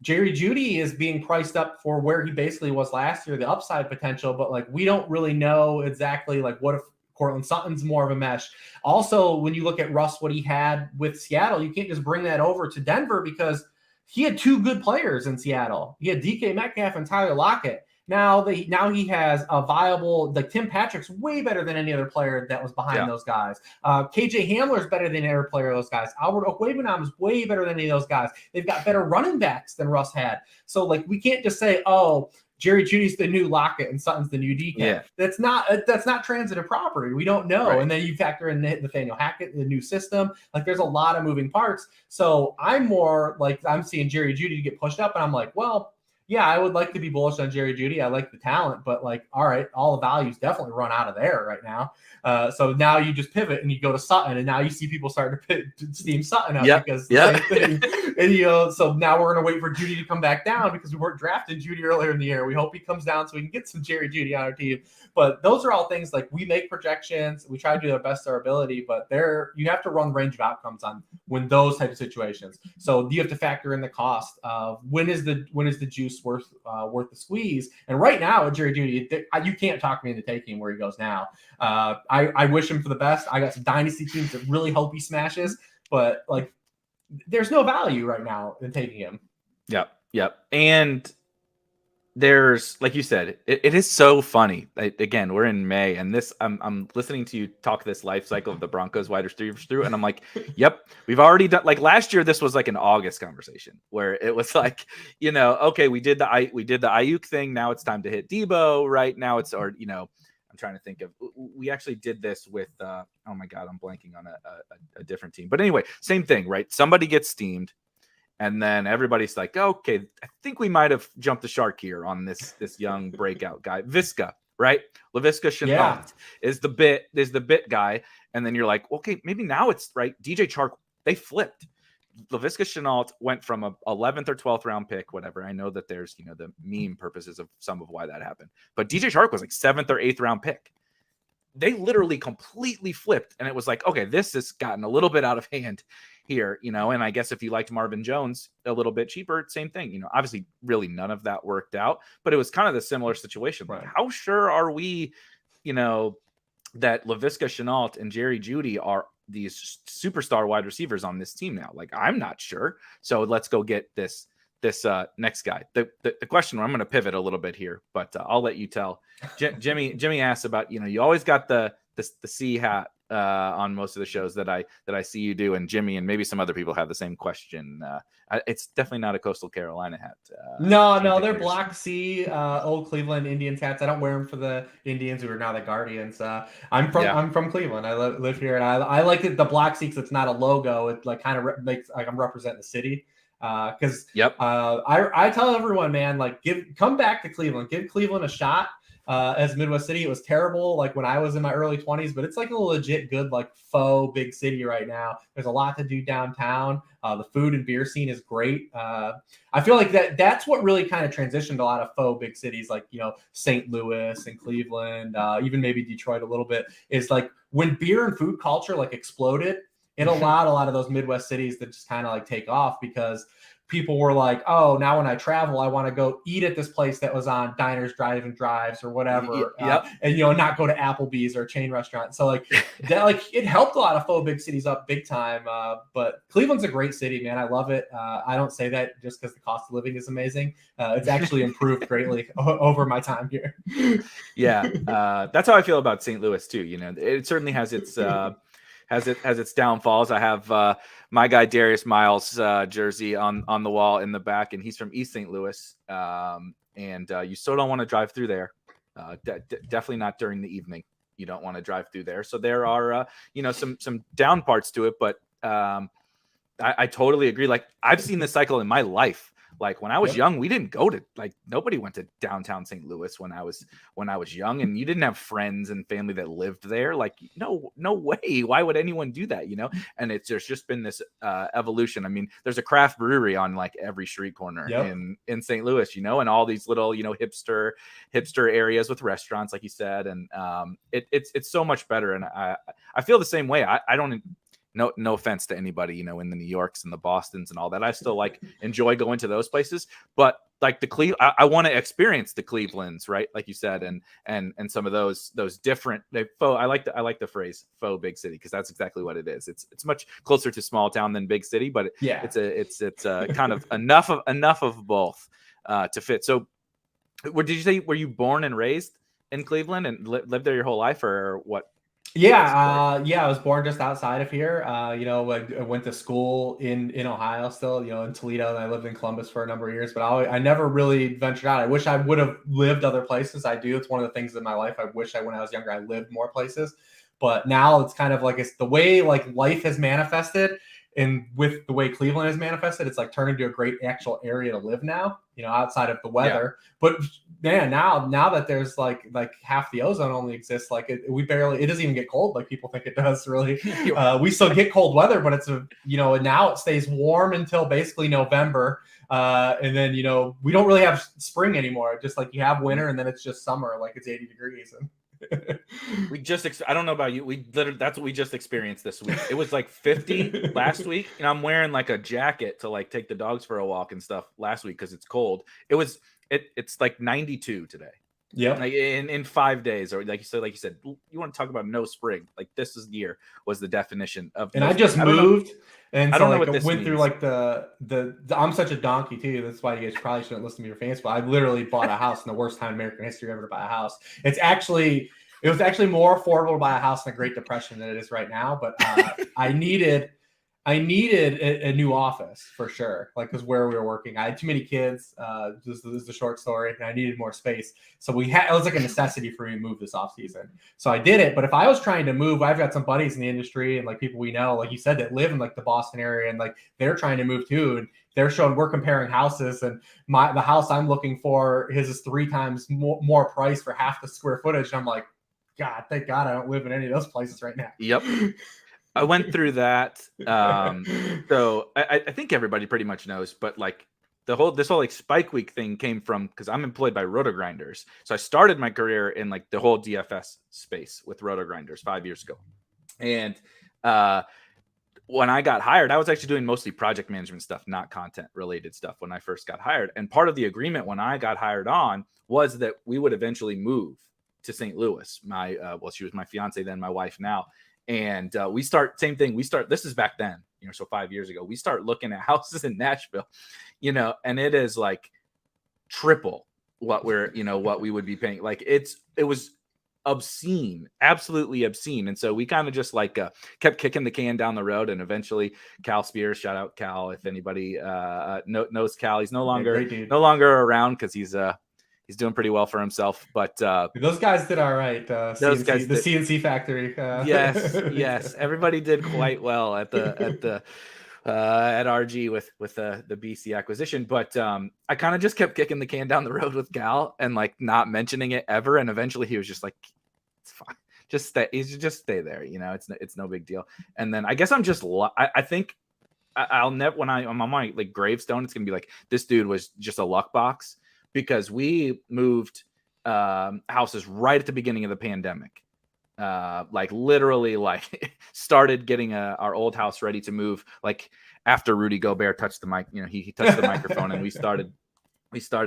Jerry Jeudy is being priced up for where he basically was last year, the upside potential, but like we don't really know exactly like what if Cortland Sutton's more of a mesh. Also, when you look at Russ, what he had with Seattle, you can't just bring that over to Denver because he had two good players in Seattle. He had DK Metcalf and Tyler Lockett. Now he has a viable, like Tim Patrick's way better than any other player that was behind those guys. KJ Hamler's better than any other player of those guys. Albert Okwuegbunam is way better than any of those guys. They've got better running backs than Russ had. So like we can't just say, oh, Jerry Judy's the new Lockett and Sutton's the new DK. Yeah. That's not transitive property. We don't know. Right. And then you factor in Nathaniel Hackett, the new system. Like there's a lot of moving parts. So I'm more like I'm seeing Jerry Judy get pushed up, and I'm like, well, yeah, I would like to be bullish on Jerry Judy. I like the talent, but like, all right, all the values definitely run out of there right now. So now you just pivot and you go to Sutton, and now you see people starting to steam Sutton up because same thing. And so now we're gonna wait for Judy to come back down because we weren't drafting Judy earlier in the year. We hope he comes down so we can get some Jerry Judy on our team. But those are all things like we make projections, we try to do the best of our ability, but you have to run range of outcomes on when those type of situations. So you have to factor in the cost of when is the juice worth the squeeze. And right now with Jerry Judy, you can't talk me into taking him where he goes now. I wish him for the best. I got some dynasty teams that really hope he smashes, but like there's no value right now in taking him. Yep. And there's, like you said, it is so funny. Again, we're in May, and I'm listening to you talk this life cycle of the Broncos wide receivers through, and I'm like, yep, we've already done. Like last year, this was like an August conversation where it was like, okay, we did the Ayuk thing. Now it's time to hit Debo. Right now, I'm trying to think of. We actually did this with. Oh my God, I'm blanking on a different team. But anyway, same thing, right? Somebody gets steamed. And then everybody's like, okay, I think we might have jumped the shark here on this young breakout guy, Visca, right? Laviska Shenault is the bit guy. And then you're like, okay, maybe now it's right. DJ Chark, they flipped. Laviska Shenault went from a 11th or 12th round pick, whatever. I know that there's, the meme purposes of some of why that happened. But DJ Chark was like 7th or 8th round pick. They literally completely flipped. And it was like, okay, this has gotten a little bit out of hand here, and I guess if you liked Marvin Jones a little bit cheaper, same thing, obviously really none of that worked out, but it was kind of the similar situation. Right. How sure are we, that Laviska Shenault and Jerry Judy are these superstar wide receivers on this team now? Like, I'm not sure. So let's go get this next guy. The question, I'm going to pivot a little bit here, but I'll let you tell. Jimmy asked about, you always got the C hat on most of the shows that I see you do, and Jimmy and maybe some other people have the same question. It's definitely not a Coastal Carolina hat. No, they're Block C, old Cleveland Indians hats. I don't wear them for the Indians who are now the Guardians. I'm from Cleveland. I live here, and I like it. The Block C because it's not a logo. It like kind of makes like I'm representing the city. Because I tell everyone, man, like come back to Cleveland, give Cleveland a shot. As Midwest City, it was terrible like when I was in my early 20s, but it's like a legit good like faux big city right now. There's a lot to do downtown. The food and beer scene is great. I feel like that's what really kind of transitioned a lot of faux big cities like St. Louis and Cleveland, even maybe Detroit a little bit, is like when beer and food culture like exploded, it allowed a lot of those Midwest cities to just kind of like take off because people were like, oh, now when I travel, I want to go eat at this place that was on Diners, Drive-and-Drives or whatever. And, not go to Applebee's or a chain restaurant. So like that, like it helped a lot of faux big cities up big time. But Cleveland's a great city, man. I love it. I don't say that just because the cost of living is amazing. It's actually improved greatly over my time here. That's how I feel about St. Louis too. It certainly has its, has its downfalls. I have my guy Darius Miles jersey on the wall in the back, and he's from East St. Louis. And you still don't want to drive through there. Definitely not during the evening. You don't want to drive through there. So there are some down parts to it, but I totally agree. Like I've seen this cycle in my life. Like when I was young, we didn't go to nobody went to downtown St. Louis when I was young, and you didn't have friends and family that lived there. Like no way. Why would anyone do that? And there's just been this evolution. I mean, there's a craft brewery on like every street corner in St. Louis, and all these little hipster areas with restaurants, like you said, and it's so much better. And I feel the same way. I don't. No offense to anybody, in the New Yorks and the Bostons and all that. I still like enjoy going to those places, but like I want to experience the Clevelands, right? Like you said, and some of those different. I like the phrase faux big city because that's exactly what it is. It's much closer to small town than big city, but it's kind of enough of both to fit. So, did you say were you born and raised in Cleveland and lived there your whole life, or what? Yeah, I was born just outside of here. I went to school in Ohio still, in Toledo, and I lived in Columbus for a number of years, but I never really ventured out. I wish I would have lived other places. I do. It's one of the things in my life I wish when I was younger I lived more places. But now it's kind of like it's the way like life has manifested, and with the way Cleveland has manifested, it's like turned into a great actual area to live now, outside of the weather. But man, now that there's like half the ozone only exists, like it doesn't even get cold like people think it does. Really, we still get cold weather, but it's now it stays warm until basically November, and then we don't really have spring anymore. Just like you have winter, and then it's just summer, like it's 80 degrees. And I don't know about you. That's what we just experienced this week. It was like 50 last week, and I'm wearing like a jacket to like take the dogs for a walk and stuff last week because it's cold. It's like 92 today. Yeah, like in 5 days, or like you said, you want to talk about no spring. Like this year was the definition of. And I just moved, and I so don't know like what this went means. through like the I'm such a donkey too. That's why you guys probably shouldn't listen to your fans. But I literally bought a house in the worst time in American history ever to buy a house. It was actually more affordable to buy a house in the Great Depression than it is right now. But I needed a new office for sure, like because where we were working, I had too many kids. This is the short story, and I needed more space. So it was like a necessity for me to move this off season. So I did it. But if I was trying to move, I've got some buddies in the industry and like people we know, like you said, that live in like the Boston area, and like they're trying to move too. And we're comparing houses, and the house I'm looking for, his is 3 times more price for half the square footage. And I'm like, God, thank God I don't live in any of those places right now. Yep. I went through that. So I think everybody pretty much knows, but like this whole like Spike Week thing came from because I'm employed by Roto Grinders. So I started my career in like the whole DFS space with Roto Grinders 5 years ago. And when I got hired, I was actually doing mostly project management stuff, not content related stuff when I first got hired. And part of the agreement when I got hired on was that we would eventually move to St. Louis. She was my fiance then, my wife now. And this is back then, so 5 years ago, we start looking at houses in Nashville, and it is like triple what we would be paying. Like it was obscene, absolutely obscene. And so we kind of just like kept kicking the can down the road. And eventually Cal Spears, shout out Cal, if anybody knows Cal, he's no longer around because he's doing pretty well for himself, but those guys did all right. Those guys, the CNC factory. Yes, everybody did quite well at RG with the BC acquisition. But I kind of just kept kicking the can down the road with Gal and like not mentioning it ever. And eventually he was just like, "It's fine, just stay there. It's no big deal." And then I guess I'm just I think I'll never when I'm on my like gravestone, it's gonna be like this dude was just a luck box. Because we moved houses right at the beginning of the pandemic. Like literally like started getting our old house ready to move like after Rudy Gobert touched the mic, he touched the microphone and we started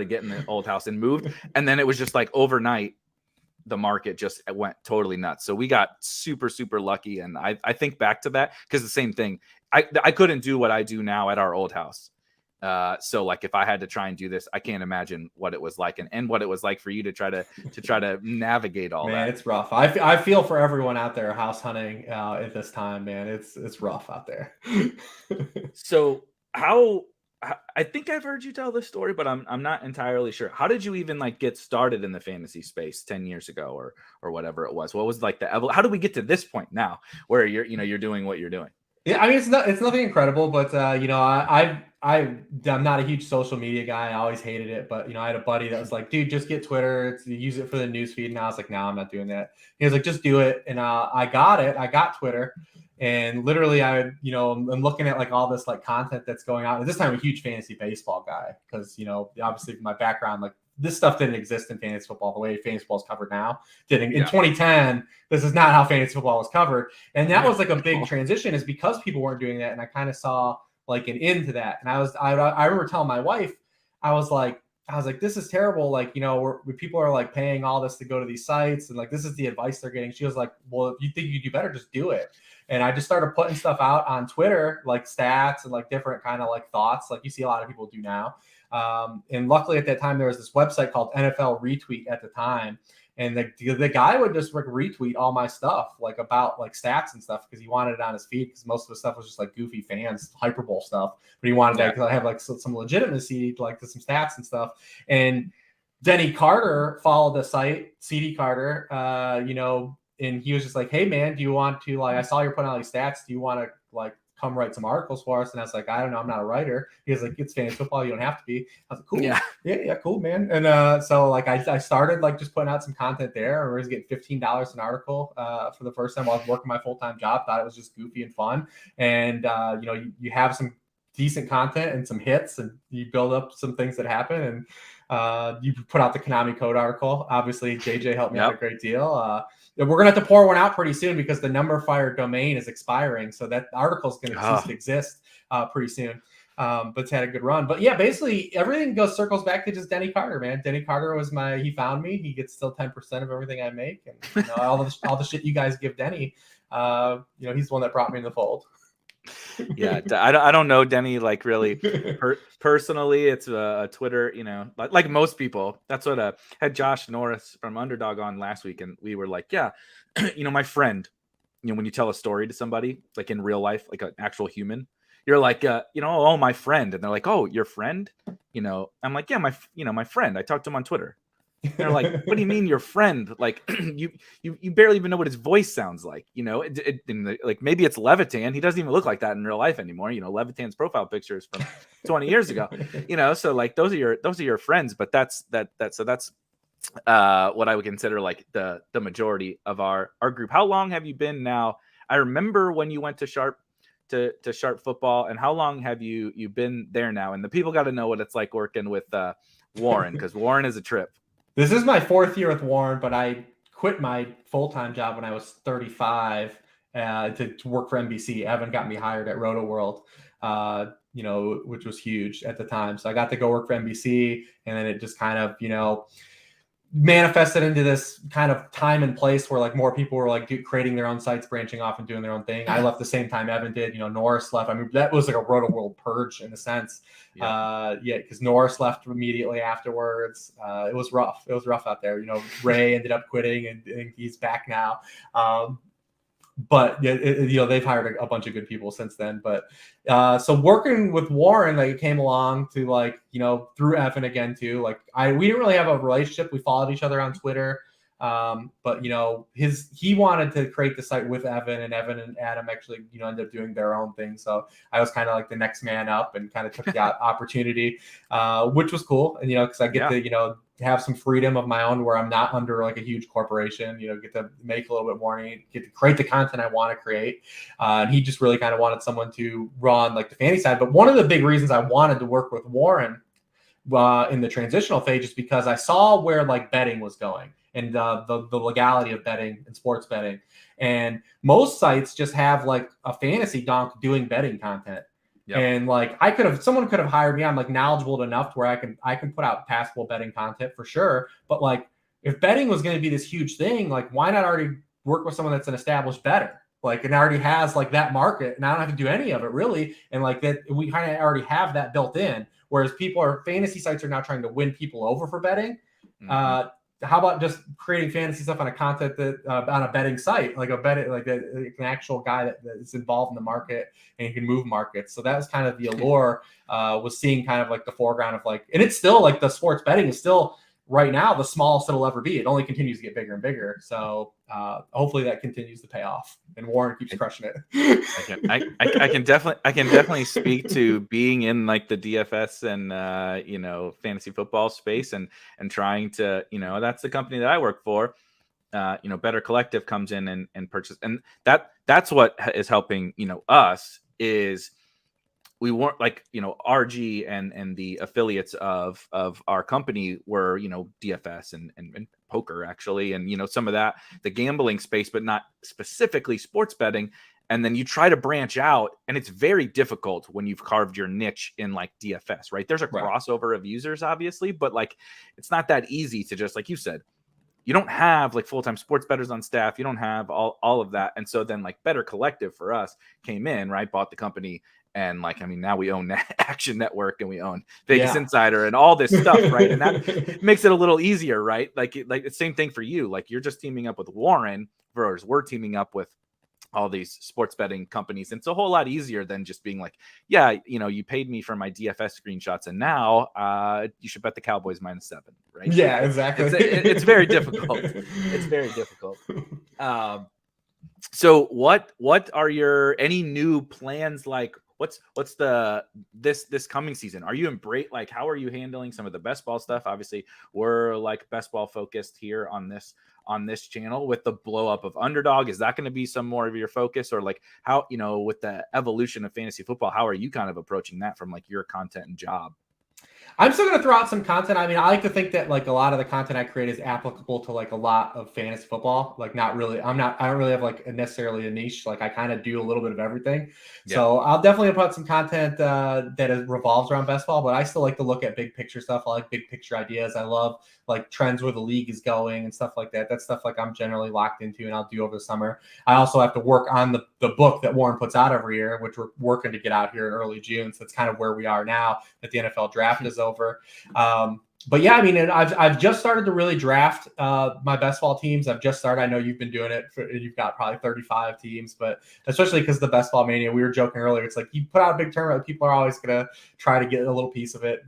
getting the old house and moved. And then it was just like overnight, the market just went totally nuts. So we got super, super lucky. And I think back to that because the same thing, I couldn't do what I do now at our old house. So like if I had to try and do this, I can't imagine what it was like and what it was like for you to try to navigate all that. Man, it's rough. I feel for everyone out there house hunting at this time, man. It's rough out there. So I think I've heard you tell this story, but I'm not entirely sure. How did you even like get started in the fantasy space 10 years ago or whatever it was? What was like how did we get to this point now where you're doing what you're doing? Yeah, I mean it's nothing incredible, but I'm not a huge social media guy. I always hated it, but I had a buddy that was like, "Dude, just get Twitter. Use it for the newsfeed." And I was like, "No, I'm not doing that." He was like, "Just do it." And I got it. I got Twitter, and literally I'm looking at like all this like content that's going on. At this time, I'm a huge fantasy baseball guy because obviously my background, like this stuff didn't exist in fantasy football the way fantasy football is covered now. In 2010, this is not how fantasy football was covered. And that was like a big transition is because people weren't doing that. And I kind of saw like an end to that. And I remember telling my wife, I was like, this is terrible. Like, where people are like paying all this to go to these sites. And like, this is the advice they're getting. She was like, well, if you think you do better, just do it. And I just started putting stuff out on Twitter, like stats and like different kind of like thoughts, like you see a lot of people do now. And luckily at that time, there was this website called NFL Retweet at the time. And the guy would just like retweet all my stuff, like about like stats and stuff, because he wanted it on his feed, because most of the stuff was just like goofy fans, hyperbole stuff. But he wanted that because I have like some legitimacy, like to some stats and stuff. And Denny Carter followed the site, CD Carter, and he was just like, hey man, do you want to, like, I saw you're putting out these stats. Do you want to like come write some articles for us? And I was like, I don't know, I'm not a writer. He was like, it's fantasy football, you don't have to be. I was like, cool. Yeah, cool, man. And so like I started like just putting out some content there. I was getting $15 an article for the first time while I was working my full-time job. Thought it was just goofy and fun. And you have some decent content and some hits, and you build up some things that happen. And you put out the Konami Code article. Obviously, JJ helped me out a great deal. We're going to have to pour one out pretty soon because the number fire domain is expiring. So that article is going to cease to exist pretty soon. But it's had a good run. But yeah, basically everything circles back to just Denny Carter, man. Denny Carter was he found me. He gets still 10% of everything I make. And all the shit you guys give Denny, he's the one that brought me in the fold. Yeah, I don't know Denny like really personally. It's a Twitter, like most people. That's what had Josh Norris from Underdog on last week, and we were like, yeah, my friend. When you tell a story to somebody like in real life, like an actual human, you're like, oh, my friend, and they're like, oh, your friend. I'm like, yeah, my friend. I talked to him on Twitter. And they're like, what do you mean your friend? Like you barely even know what his voice sounds like. Like maybe it's Levitan. He doesn't even look like that in real life anymore. Levitan's profile pictures from 20 years ago. So like those are your friends. But that's what I would consider like the majority of our group. How long have you been now? I remember when you went to Sharp to Sharp Football, and how long have you been there now? And the people got to know what it's like working with Warren, because Warren is a trip. This is my 4th year with Warren, but I quit my full-time job when I was 35 to work for NBC. Evan got me hired at Roto World, which was huge at the time. So I got to go work for NBC, and then it just kind of, manifested into this kind of time and place where like more people were like creating their own sites, branching off and doing their own thing. I left the same time Evan did. Norris left. I mean, that was like a Roto World purge in a sense. Because Norris left immediately afterwards. It was rough. It was rough out there. Ray ended up quitting, and he's back now. But they've hired a bunch of good people since then. But so working with Warren, like, came along to like, through Evan again too. Like we didn't really have a relationship. We followed each other on Twitter. But he wanted to create the site with Evan, and Evan and Adam actually, ended up doing their own thing. So I was kind of like the next man up and kind of took the opportunity, which was cool. And, because I get to, have some freedom of my own where I'm not under like a huge corporation, get to make a little bit more, and get to create the content I want to create. And he just really kind of wanted someone to run like the fantasy side. But one of the big reasons I wanted to work with Warren in the transitional phase is because I saw where like betting was going, and the legality of betting and sports betting. And most sites just have like a fantasy donk doing betting content. Yep. And like someone could have hired me. I'm like knowledgeable enough to where I can put out passable betting content for sure. But like if betting was going to be this huge thing, like why not already work with someone that's an established bettor? Like, and already has like that market, and I don't have to do any of it really. And like that, we kind of already have that built in. Whereas fantasy sites are now trying to win people over for betting. Mm-hmm. How about just creating fantasy stuff on a content that on a betting site, like an actual guy that is involved in the market and he can move markets. So that was kind of the allure, was seeing kind of like the foreground of like, and it's still like the sports betting is still right now the smallest it'll ever be. It only continues to get bigger and bigger. So hopefully that continues to pay off, and Warren keeps crushing it. I can definitely speak to being in like the DFS and fantasy football space and trying to, that's the company that I work for. Better Collective comes in and purchase, and that's what is helping us is we weren't like, RG and the affiliates of our company were, DFS and poker actually. And, some of that, the gambling space, but not specifically sports betting. And then you try to branch out, and it's very difficult when you've carved your niche in like DFS, right? There's a crossover of users, obviously, but like, it's not that easy to just, like you said, you don't have like full-time sports bettors on staff. You don't have all of that. And so then like Better Collective for us came in, right? Bought the company And like, I mean, now we own Action Network and we own Vegas Yeah. Insider and all this stuff, right? And that makes it a little easier, right? Like the same thing for you. Like you're just teaming up with Warren, whereas we're teaming up with all these sports betting companies. And it's a whole lot easier than just being like, yeah, you know, you paid me for my DFS screenshots and now you should bet the Cowboys -7, right? Yeah, Like, exactly. It's very difficult. It's very difficult. So what are your any new plans? Like what's the this coming season? Are you like how are you handling some of the best ball stuff? Obviously, we're like best ball focused here on this channel with the blow up of Underdog. Is that going to be some more of your focus, or like how, you know, with the evolution of fantasy football, how are you kind of approaching that from like your content and job? I'm still going to throw out some content. I mean, I like to think that like a lot of the content I create is applicable to like a lot of fantasy football. Like not really, I don't really have like necessarily a niche. Like I kind of do a little bit of everything. Yeah. So I'll definitely put some content that revolves around best ball, but I still like to look at big picture stuff. I like big picture ideas. I love like trends where the league is going and stuff like that. That's stuff like I'm generally locked into and I'll do over the summer. I also have to work on the book that Warren puts out every year, which we're working to get out here in early June. So that's kind of where we are now that the NFL draft is over. But yeah, I mean, I've just started to really draft my best ball teams. I've just started. I know you've been doing it. You've got probably 35 teams, but especially because the best ball mania, we were joking earlier. It's like you put out a big tournament, people are always going to try to get a little piece of it,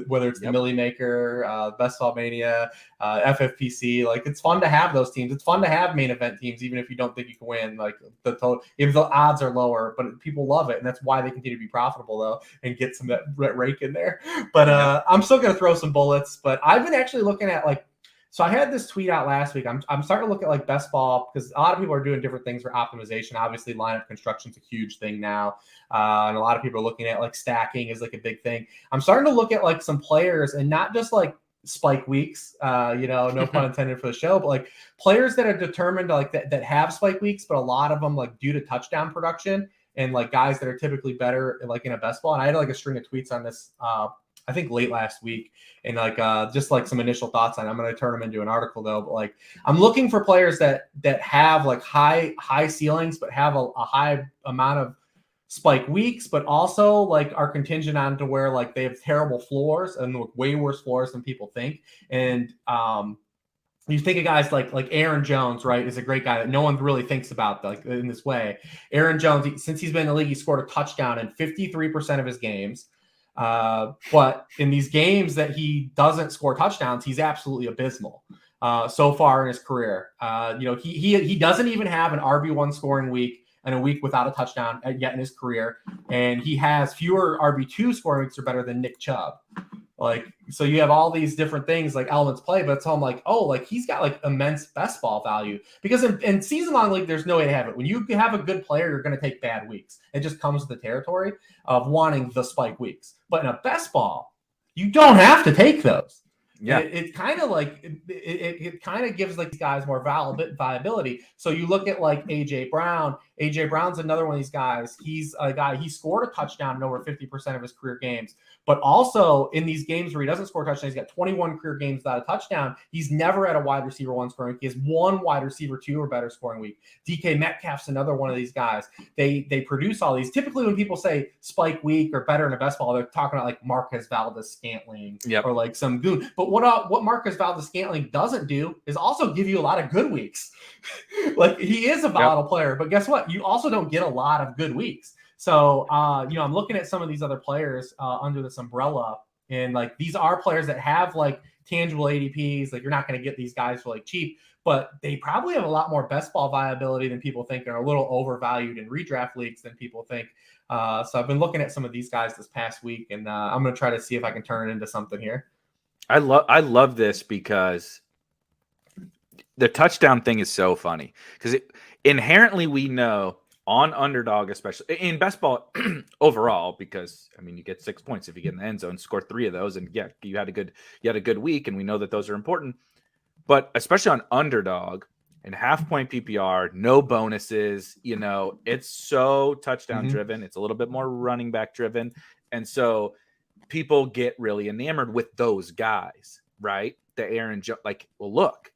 whether it's the Millie Maker, best ball mania, FFPC. Like it's fun to have those teams. It's fun to have main event teams, even if you don't think you can win. Like the total, if the odds are lower, but people love it, and that's why they continue to be profitable though, and get some rake in there. But I'm still going to throw some bullets. But I've been actually looking at like, so I had this tweet out last week. I'm starting to look at like best ball because a lot of people are doing different things for optimization. Obviously, lineup construction is a huge thing now, and a lot of people are looking at like stacking is like a big thing. I'm starting to look at like some players and not just like spike weeks, you know, no pun intended for the show, but like players that are determined to like that have spike weeks, but a lot of them like due to touchdown production and like guys that are typically better like in a best ball. And I had like a string of tweets on this. I think late last week, and like just like some initial thoughts on it. I'm going to turn them into an article though, but like I'm looking for players that have like high ceilings, but have a high amount of spike weeks, but also like are contingent on to where like they have terrible floors and way worse floors than people think. And you think of guys like Aaron Jones, right, is a great guy that no one really thinks about like in this way. Aaron Jones, since he's been in the league, he scored a touchdown in 53% of his games. But in these games that he doesn't score touchdowns, he's absolutely abysmal so far in his career. You know, he doesn't even have an RB1 scoring week and a week without a touchdown yet in his career. And he has fewer RB2 scoring weeks are better than Nick Chubb. Like, so you have all these different things like elements play, but it's all like, oh, like he's got like immense best ball value because in season long league, there's no way to have it. When you have a good player, you're going to take bad weeks. It just comes with the territory of wanting the spike weeks. But in a best ball, you don't have to take those. Yeah, it kind of like it kind of gives like these guys more viability. So you look at like AJ Brown. AJ Brown's another one of these guys. He's a guy. He scored a touchdown in over 50% of his career games. But also in these games where he doesn't score touchdowns, he's got 21 career games without a touchdown. He's never had a wide receiver 1 scoring week. He has 1 wide receiver 2 or better scoring week. DK Metcalf's another one of these guys. They produce all these. Typically when people say spike week or better in a best ball, they're talking about like Marquez Valdes-Scantling or like some goon. But what Marquez Valdes-Scantling doesn't do is also give you a lot of good weeks. Like he is a volatile player, but guess what? You also don't get a lot of good weeks. So, you know, I'm looking at some of these other players under this umbrella, and like these are players that have like tangible ADPs. Like you're not going to get these guys for like cheap, but they probably have a lot more best ball viability than people think, and are a little overvalued in redraft leagues than people think. So I've been looking at some of these guys this past week, and I'm going to try to see if I can turn it into something here. I love this because the touchdown thing is so funny because inherently we know on Underdog, especially in best ball overall, because I mean you get 6 points if you get in the end zone, score 3 of those, and yeah, you had a good week, and we know that those are important. But especially on Underdog and half-point PPR, no bonuses, you know, it's so touchdown driven. It's a little bit more running back driven, and so people get really enamored with those guys, right? The Aaron Jones, like, well, look,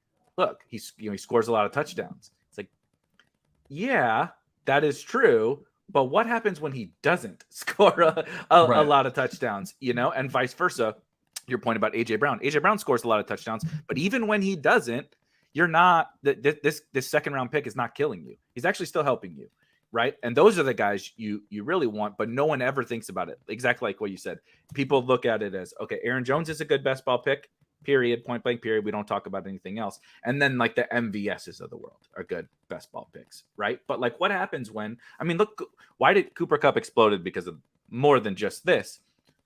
he scores a lot of touchdowns. It's like, yeah, that is true, But what happens when he doesn't score a lot of touchdowns, and vice versa? Your point about AJ Brown. AJ Brown scores a lot of touchdowns, but even when he doesn't, you're not this second round pick is not killing you. He's actually still helping you, right? And those are the guys you really want, but no one ever thinks about it. Exactly like what you said. People look at it as, okay, Aaron Jones is a good best ball pick. Period, point blank, period. We don't talk about anything else. And then like the MVSs of the world are good best ball picks, right? But like what happens when, look, why did Cooper Kupp exploded? Because of more than just this.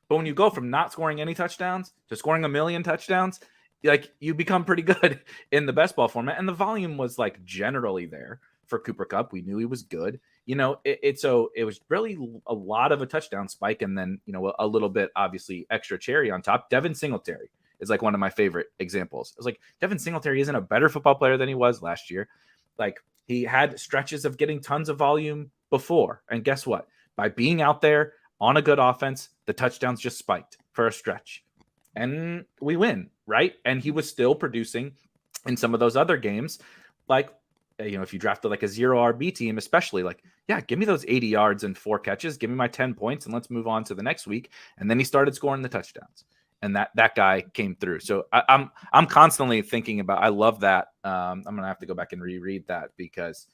But when you go from not scoring any touchdowns to scoring 1 million touchdowns, like you become pretty good in the best ball format. And the volume was like generally there for Cooper Kupp. We knew he was good. So it was really a lot of a touchdown spike. And then, a little bit, obviously, extra cherry on top. Devin Singletary is like one of my favorite examples. It was like Devin Singletary isn't a better football player than he was last year. Like he had stretches of getting tons of volume before. And guess what? By being out there on a good offense, the touchdowns just spiked for a stretch. And we win, right? And he was still producing in some of those other games. Like, if you drafted like a 0 RB team, especially like, yeah, give me those 80 yards and 4 catches. Give me my 10 points and let's move on to the next week. And then he started scoring the touchdowns. And that guy came through. So I'm constantly thinking about, I love that. I'm going to have to go back and reread that, because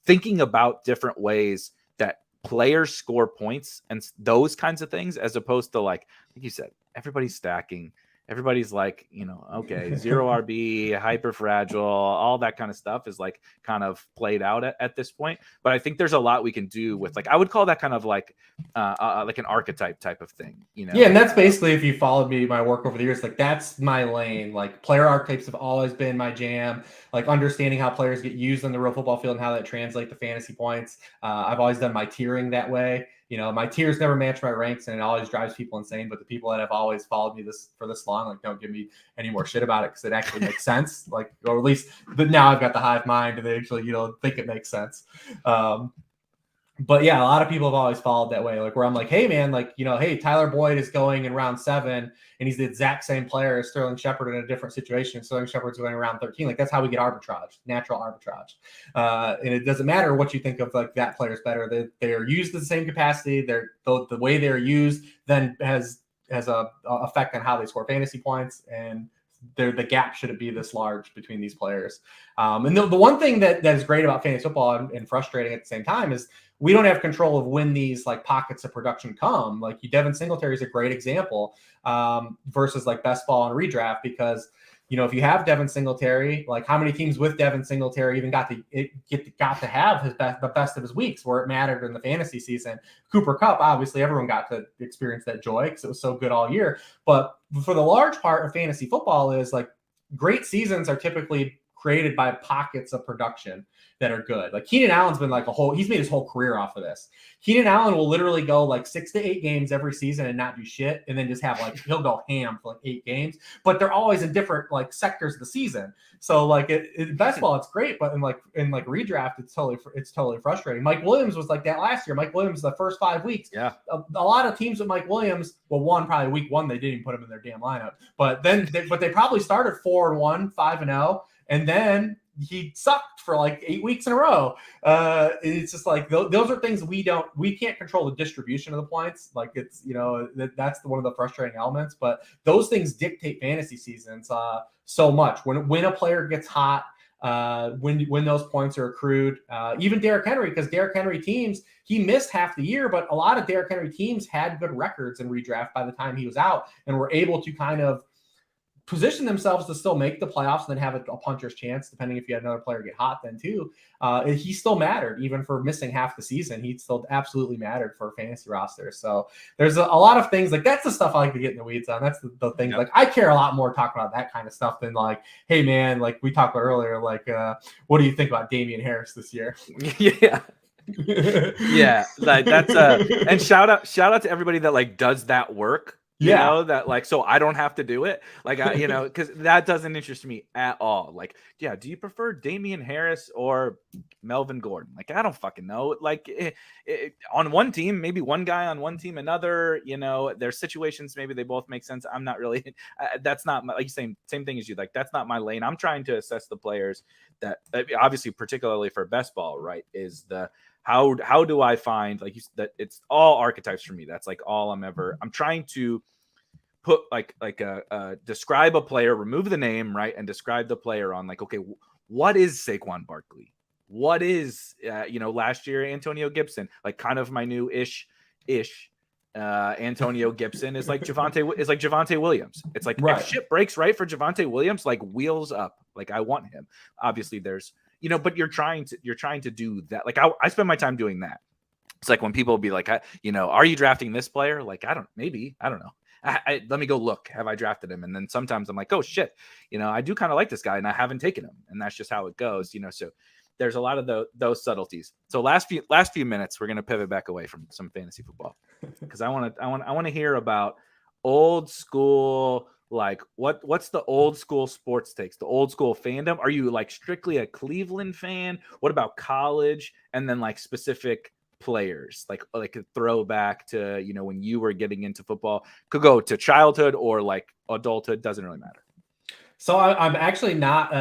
thinking about different ways that players score points and those kinds of things, as opposed to like you said, everybody's stacking. Everybody's like, okay, 0 RB, hyper fragile, all that kind of stuff is like kind of played out at this point. But I think there's a lot we can do with, like, I would call that kind of like an archetype type of thing, Yeah, and that's basically, if you followed me, my work over the years, like that's my lane. Like player archetypes have always been my jam. Like understanding how players get used on the real football field and how that translates to fantasy points. I've always done my tiering that way. My tiers never match my ranks, and it always drives people insane. But the people that have always followed me for this long, like, don't give me any more shit about it, because it actually makes sense. Like, or at least, but now I've got the hive mind, and they actually, think it makes sense. But yeah, a lot of people have always followed that way. Like where I'm like, hey man, like, hey, Tyler Boyd is going in round 7 and he's the exact same player as Sterling Shepard in a different situation. Sterling Shepard's going around 13. Like that's how we get arbitrage, natural arbitrage. And it doesn't matter what you think of, like that player's better. They are used in the same capacity. The way they're used then has a effect on how they score fantasy points, and the gap shouldn't be this large between these players. And the one thing that is great about fantasy football and frustrating at the same time is we don't have control of when these like pockets of production come. Like Devin Singletary is a great example versus like best ball and redraft, because if you have Devin Singletary, like how many teams with Devin Singletary even got to have the best of his weeks where it mattered in the fantasy season? Cooper Kupp, obviously everyone got to experience that joy because it was so good all year. But for the large part of fantasy football is like great seasons are typically created by pockets of production that are good. Like Keenan Allen's been like he's made his whole career off of this. Keenan Allen will literally go like 6 to 8 games every season and not do shit, and then just have like he'll go ham for like 8 games, but they're always in different like sectors of the season. So like best ball, it's great, but in redraft, it's totally frustrating. Mike Williams was like that last year. Mike Williams, the first 5 weeks, yeah, a lot of teams with Mike Williams, well, probably week 1 they didn't even put him in their damn lineup, but then they probably started 4-1, 5-0, and then he sucked for like 8 weeks in a row. It's just like those are things we can't control the distribution of the points. Like it's that's one of the frustrating elements. But those things dictate fantasy seasons so much. When a player gets hot, when those points are accrued. Even Derrick Henry, because Derrick Henry teams, he missed half the year, but a lot of Derrick Henry teams had good records in redraft by the time he was out, and were able to kind of position themselves to still make the playoffs and then have a puncher's chance, depending if you had another player get hot then too. He still mattered, even for missing half the season. He still absolutely mattered for a fantasy roster. So there's a lot of things like that's the stuff I like to get in the weeds on. That's the things. Yep. Like I care a lot more talking about that kind of stuff than like, hey man, like we talked about earlier, like what do you think about Damian Harris this year? Yeah. Yeah, like that's and shout out to everybody that like does that work. That like, so I don't have to do it. Like, because that doesn't interest me at all. Like, yeah, do you prefer Damian Harris or Melvin Gordon? Like, I don't fucking know. Like, on one team, maybe one guy on one team, another, there's situations, maybe they both make sense. I'm not really, that's not my, like, same thing as you. Like, that's not my lane. I'm trying to assess the players that, obviously, particularly for best ball, right, is How do I find, like, that it's all archetypes for me. That's like all I'm trying to put like describe a player, remove the name, right, and describe the player on, like, okay, what is Saquon Barkley? What is last year Antonio Gibson? Like, kind of my new ish Antonio Gibson is like Javonte Williams. It's like, Right. if shit breaks right for Javonte Williams, like, wheels up. Like, I want him. Obviously, there's but you're trying to do that. Like, I spend my time doing that. It's like when people be like, are you drafting this player? Like, I don't know. Let me go look. Have I drafted him? And then sometimes I'm like, oh shit, I do kind of like this guy and I haven't taken him. And that's just how it goes, So there's a lot of those subtleties. So last few minutes, we're gonna pivot back away from some fantasy football because I want to hear about old school. Like, what's the old school sports takes, the old school fandom? Are you like strictly a Cleveland fan? What about college? And then like specific players, like a throwback to when you were getting into football. Could go to childhood or like adulthood, doesn't really matter. So I'm actually not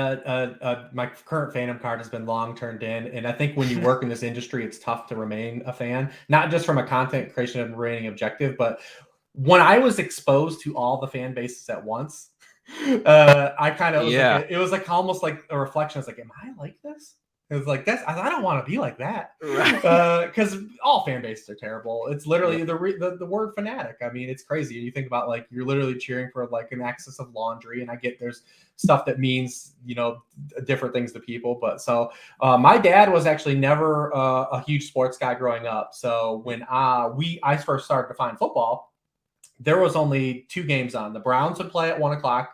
my current fandom card has been long turned in, and I think when you work in this industry, it's tough to remain a fan, not just from a content creation and remaining objective, but when I was exposed to all the fan bases at once, I kind of was like, it was like almost like a reflection. I was like, am I like this? It was like, I don't want to be like that, because all fan bases are terrible. It's literally the word fanatic. I mean, it's crazy. You think about, like, you're literally cheering for like an excess of laundry, and I get there's stuff that means different things to people. But so my dad was actually never a huge sports guy growing up. So when I first started to find football, there was only 2 games on. The Browns would play at 1:00,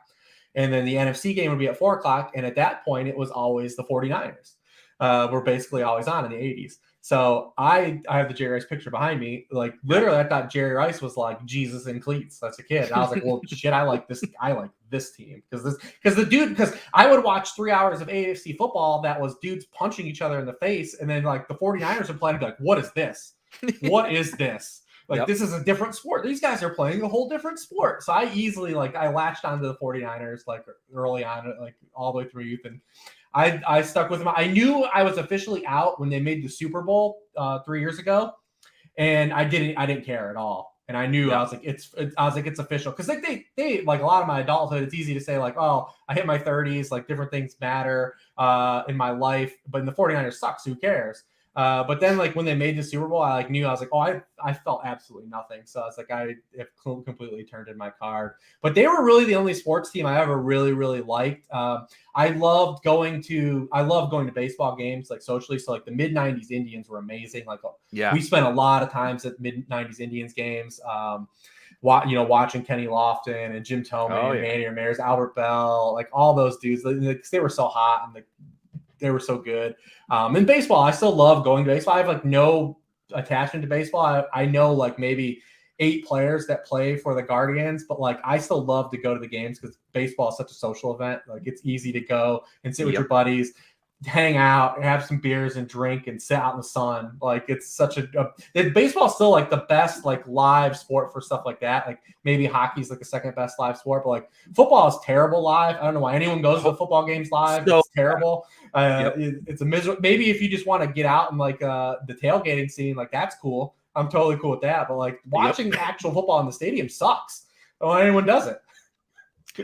and then the NFC game would be at 4:00. And at that point, it was always the 49ers. Were basically always on in the 80s. So I have the Jerry Rice picture behind me. Like, literally, I thought Jerry Rice was like Jesus in cleats. That's a kid. And I was like, well, shit, I like this. I like this team because I would watch 3 hours of AFC football that was dudes punching each other in the face, and then like the 49ers would play and be like, what is this? What is this? Like, this is a different sport. These guys are playing a whole different sport. So I easily, like, I latched onto the 49ers like early on, like all the way through youth, and I stuck with them. I knew I was officially out when they made the Super Bowl 3 years ago, and I didn't care at all. And I knew I was like, it's official, because like they like a lot of my adulthood, it's easy to say like, oh, I hit my 30s, like different things matter in my life, but in the 49ers sucks. Who cares? But then, like, when they made the Super Bowl, I like knew, I was like, oh, I felt absolutely nothing. So I was like, I have completely turned in my card. But they were really the only sports team I ever really, really liked. I loved going to baseball games, like, socially. So like the mid 90s Indians were amazing. Like, we spent a lot of times at mid 90s Indians games. Watching Kenny Lofton and Jim Tomey and Manny Ramirez, Albert Bell, like all those dudes, they were so hot and they were so good. In baseball, I still love going to baseball. I have like no attachment to baseball. I know like maybe 8 players that play for the Guardians, but like I still love to go to the games because baseball is such a social event. Like, it's easy to go and sit with your buddies, hang out, have some beers and drink and sit out in the sun. Like, it's such baseball is still like the best like live sport for stuff like that. Like, maybe hockey's like the second best live sport, but like football is terrible live. I don't know why anyone goes to the football games live. It's terrible. It's a miserable. Maybe if you just want to get out and like the tailgating scene, like, that's cool. I'm totally cool with that. But like watching actual football in the stadium sucks. Oh, anyone does it.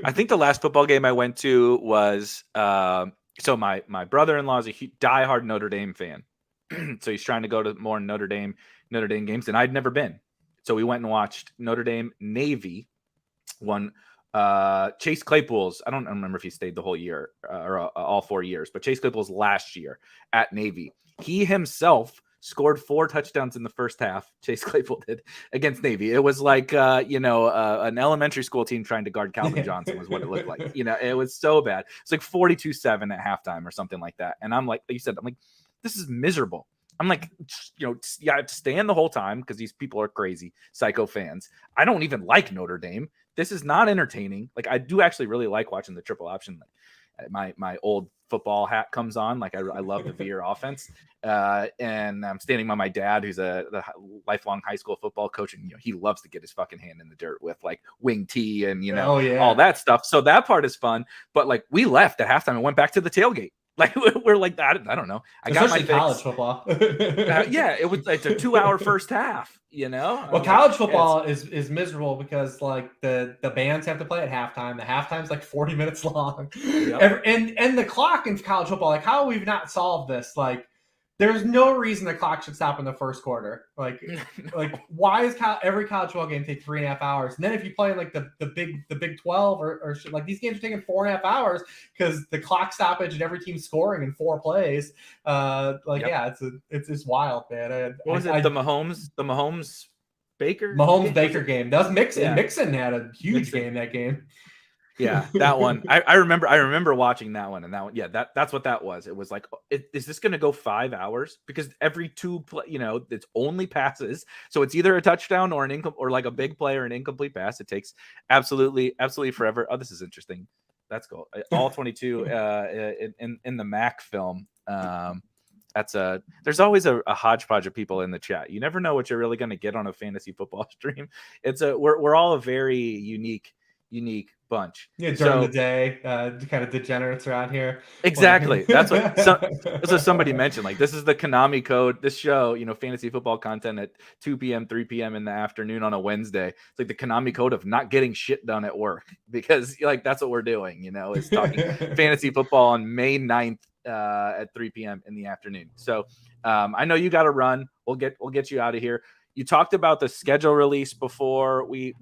I think the last football game I went to was so my brother-in-law is a diehard Notre Dame fan. So he's trying to go to more Notre Dame games, and I'd never been. So we went and watched Notre Dame Navy. Chase Claypool's, I don't remember if he stayed the whole year or all 4 years, but Chase Claypool's last year at Navy. He himself scored 4 touchdowns in the first half. Chase Claypool did, against Navy. It was like, an elementary school team trying to guard Calvin Johnson was what it looked like. It was so bad. It's like 42-7 at halftime or something like that. And I'm like you said, I'm like, this is miserable. I'm like, I have to stand the whole time because these people are crazy, psycho fans. I don't even like Notre Dame. This is not entertaining. Like, I do actually really like watching the triple option. Like, my old football hat comes on. Like, I love the Veer offense. And I'm standing by my dad, who's a lifelong high school football coach. And, he loves to get his fucking hand in the dirt with like wing tee and, all that stuff. So that part is fun. But like, we left at halftime and went back to the tailgate. Like we're like, I don't know. I got my Especially college football. Yeah, it was like a 2-hour first half, you know? Well, I'm like, college football is miserable because like the bands have to play at halftime. The halftime's like 40 minutes long. Yep. And the clock in college football, like how we've not solved this, like there's no reason the clock should stop in the first quarter. Like No. why is every college football game take 3.5 hours? And then if you play like the Big 12 or like these games are taking 4.5 hours because the clock stoppage and every team's scoring in 4 plays. Yep. Yeah, it's wild, man. What was it? The Mahomes Baker Baker game. That was Mixon. Yeah. Mixon had a huge Mixon. game that game. Yeah, that one. I remember watching that one, and that one. Yeah, that's what that was. It was like, is this going to go 5 hours? Because every it's only passes, so it's either a touchdown or or like a big play or an incomplete pass. It takes absolutely forever. Oh, this is interesting. That's cool. All 22 in the Mac film. There's always a hodgepodge of people in the chat. You never know what you're really going to get on a fantasy football stream. We're all a very unique bunch. Yeah, during the day, kind of degenerates around here. Exactly. That's what somebody mentioned. Like, this is the Konami code. This show, fantasy football content at 2 p.m., 3 p.m. in the afternoon on a Wednesday. It's like the Konami code of not getting shit done at work, because like that's what we're doing, is talking fantasy football on May 9th at 3 p.m. in the afternoon. So I know you got to run. We'll get you out of here. You talked about the schedule release before we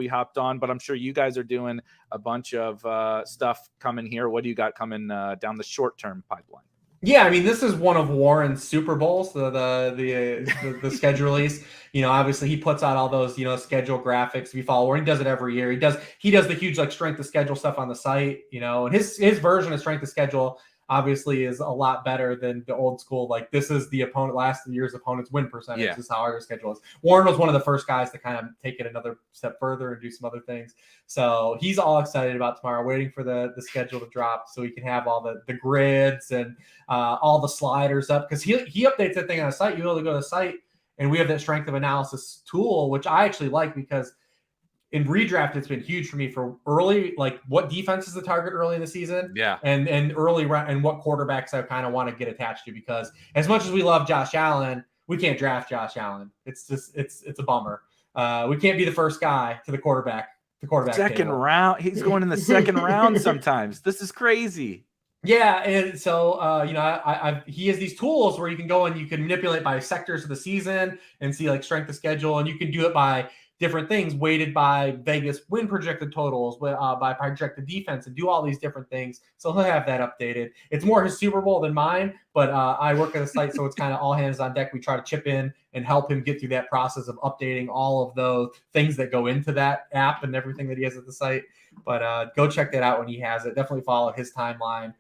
hopped on, but I'm sure you guys are doing a bunch of stuff coming here. What do you got coming down the short-term pipeline? Yeah, I mean, this is one of Warren's Super Bowls, the schedule release. Obviously he puts out all those, schedule graphics. If you follow Warren, he does it every year. He does the huge like strength of schedule stuff on the site, and his version of strength of schedule obviously is a lot better than the old school. Like, this is the last year's opponent's win percentage. Yeah. This is how our schedule is. Warren was one of the first guys to kind of take it another step further and do some other things. So he's all excited about tomorrow, waiting for the schedule to drop so he can have all the grids and all the sliders up, because he updates that thing on the site. You only go to the site, and we have that strength of analysis tool, which I actually like, because in redraft, it's been huge for me for early, like what defense is the target early in the season. Yeah. And early and what quarterbacks I kind of want to get attached to, because as much as we love Josh Allen, we can't draft Josh Allen. It's just, it's a bummer. We can't be the first guy to the quarterback second table. round. He's going in the second round sometimes. This is crazy. Yeah, and so he has these tools where you can go and you can manipulate by sectors of the season and see like strength of schedule, and you can do it by different things, weighted by Vegas win projected totals, by projected defense, and do all these different things. So he'll have that updated. It's more his Super Bowl than mine, but I work at a site, so it's kind of all hands on deck. We try to chip in and help him get through that process of updating all of those things that go into that app and everything that he has at the site. But go check that out when he has it. Definitely follow his timeline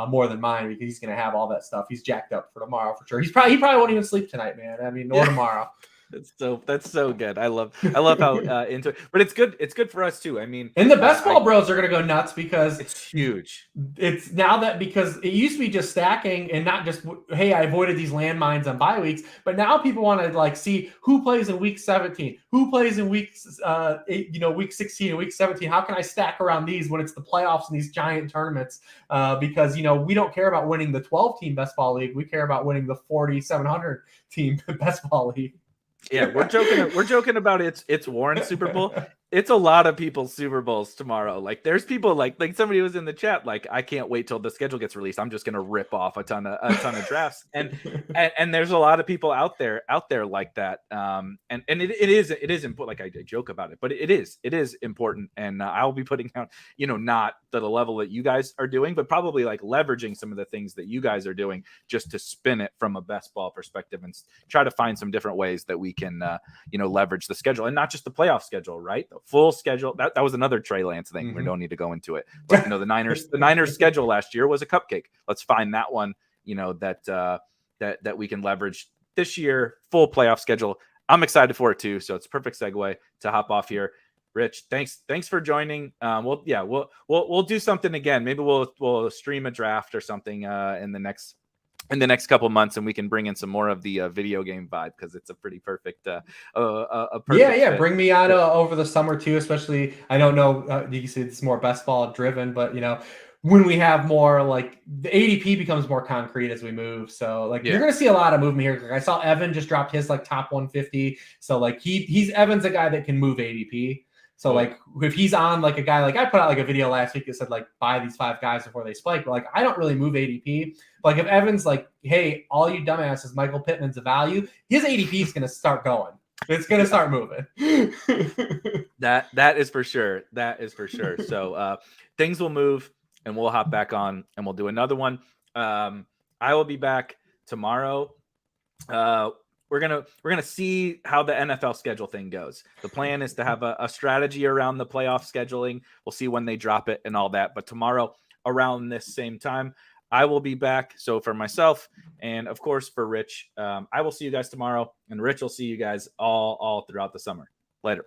more than mine, because he's going to have all that stuff. He's jacked up for tomorrow for sure. He probably won't even sleep tonight, man. I mean, or tomorrow. That's so good. I love how into it, but it's good. It's good for us too. I mean, and the best ball bros are going to go nuts, because it's huge. It's now that, because it used to be just stacking and not just, hey, I avoided these landmines on bye weeks, but now people want to like see who plays in week 17, who plays in week 16 and week 17. How can I stack around these when it's the playoffs and these giant tournaments? Because we don't care about winning the 12-team best ball league. We care about winning the 4,700 team best ball league. Yeah, we're joking about it's Warren's Super Bowl. It's a lot of people's Super Bowls tomorrow. Like, there's people like somebody was in the chat, like, I can't wait till the schedule gets released. I'm just gonna rip off a ton of drafts. And there's a lot of people out there like that. And it is important. Like, I joke about it, but it is important. And I'll be putting out, not to the level that you guys are doing, but probably like leveraging some of the things that you guys are doing just to spin it from a best ball perspective and try to find some different ways that we can leverage the schedule, and not just the playoff schedule, right? The full schedule. That was another Trey Lance thing. Mm-hmm. We don't need to go into it. But the Niners schedule last year was a cupcake. Let's find that one, that we can leverage this year. Full playoff schedule. I'm excited for it too. So it's a perfect segue to hop off here. Rich, thanks for joining. We'll do something again. Maybe we'll stream a draft or something in the next couple months, and we can bring in some more of the video game vibe, because it's a pretty perfect fit. Bring me on over the summer too, especially. I don't know, you can see it's more best ball driven, but when we have more, like, the ADP becomes more concrete as we move. So like you're gonna see a lot of movement here. Like, I saw Evan just dropped his like top 150. So like he's Evan's a guy that can move ADP. So like if he's on like a guy, like I put out like a video last week that said like buy these 5 guys before they spike, but like I don't really move ADP. But like if Evan's like, hey, all you dumbasses, Michael Pittman's a value, his ADP is gonna start going. It's gonna start moving. That is for sure. That is for sure. So things will move, and we'll hop back on, and we'll do another one. I will be back tomorrow. We're gonna see how the NFL schedule thing goes. The plan is to have a strategy around the playoff scheduling. We'll see when they drop it and all that. But tomorrow, around this same time, I will be back. So for myself, and of course for Rich, I will see you guys tomorrow, and Rich will see you guys all throughout the summer. Later.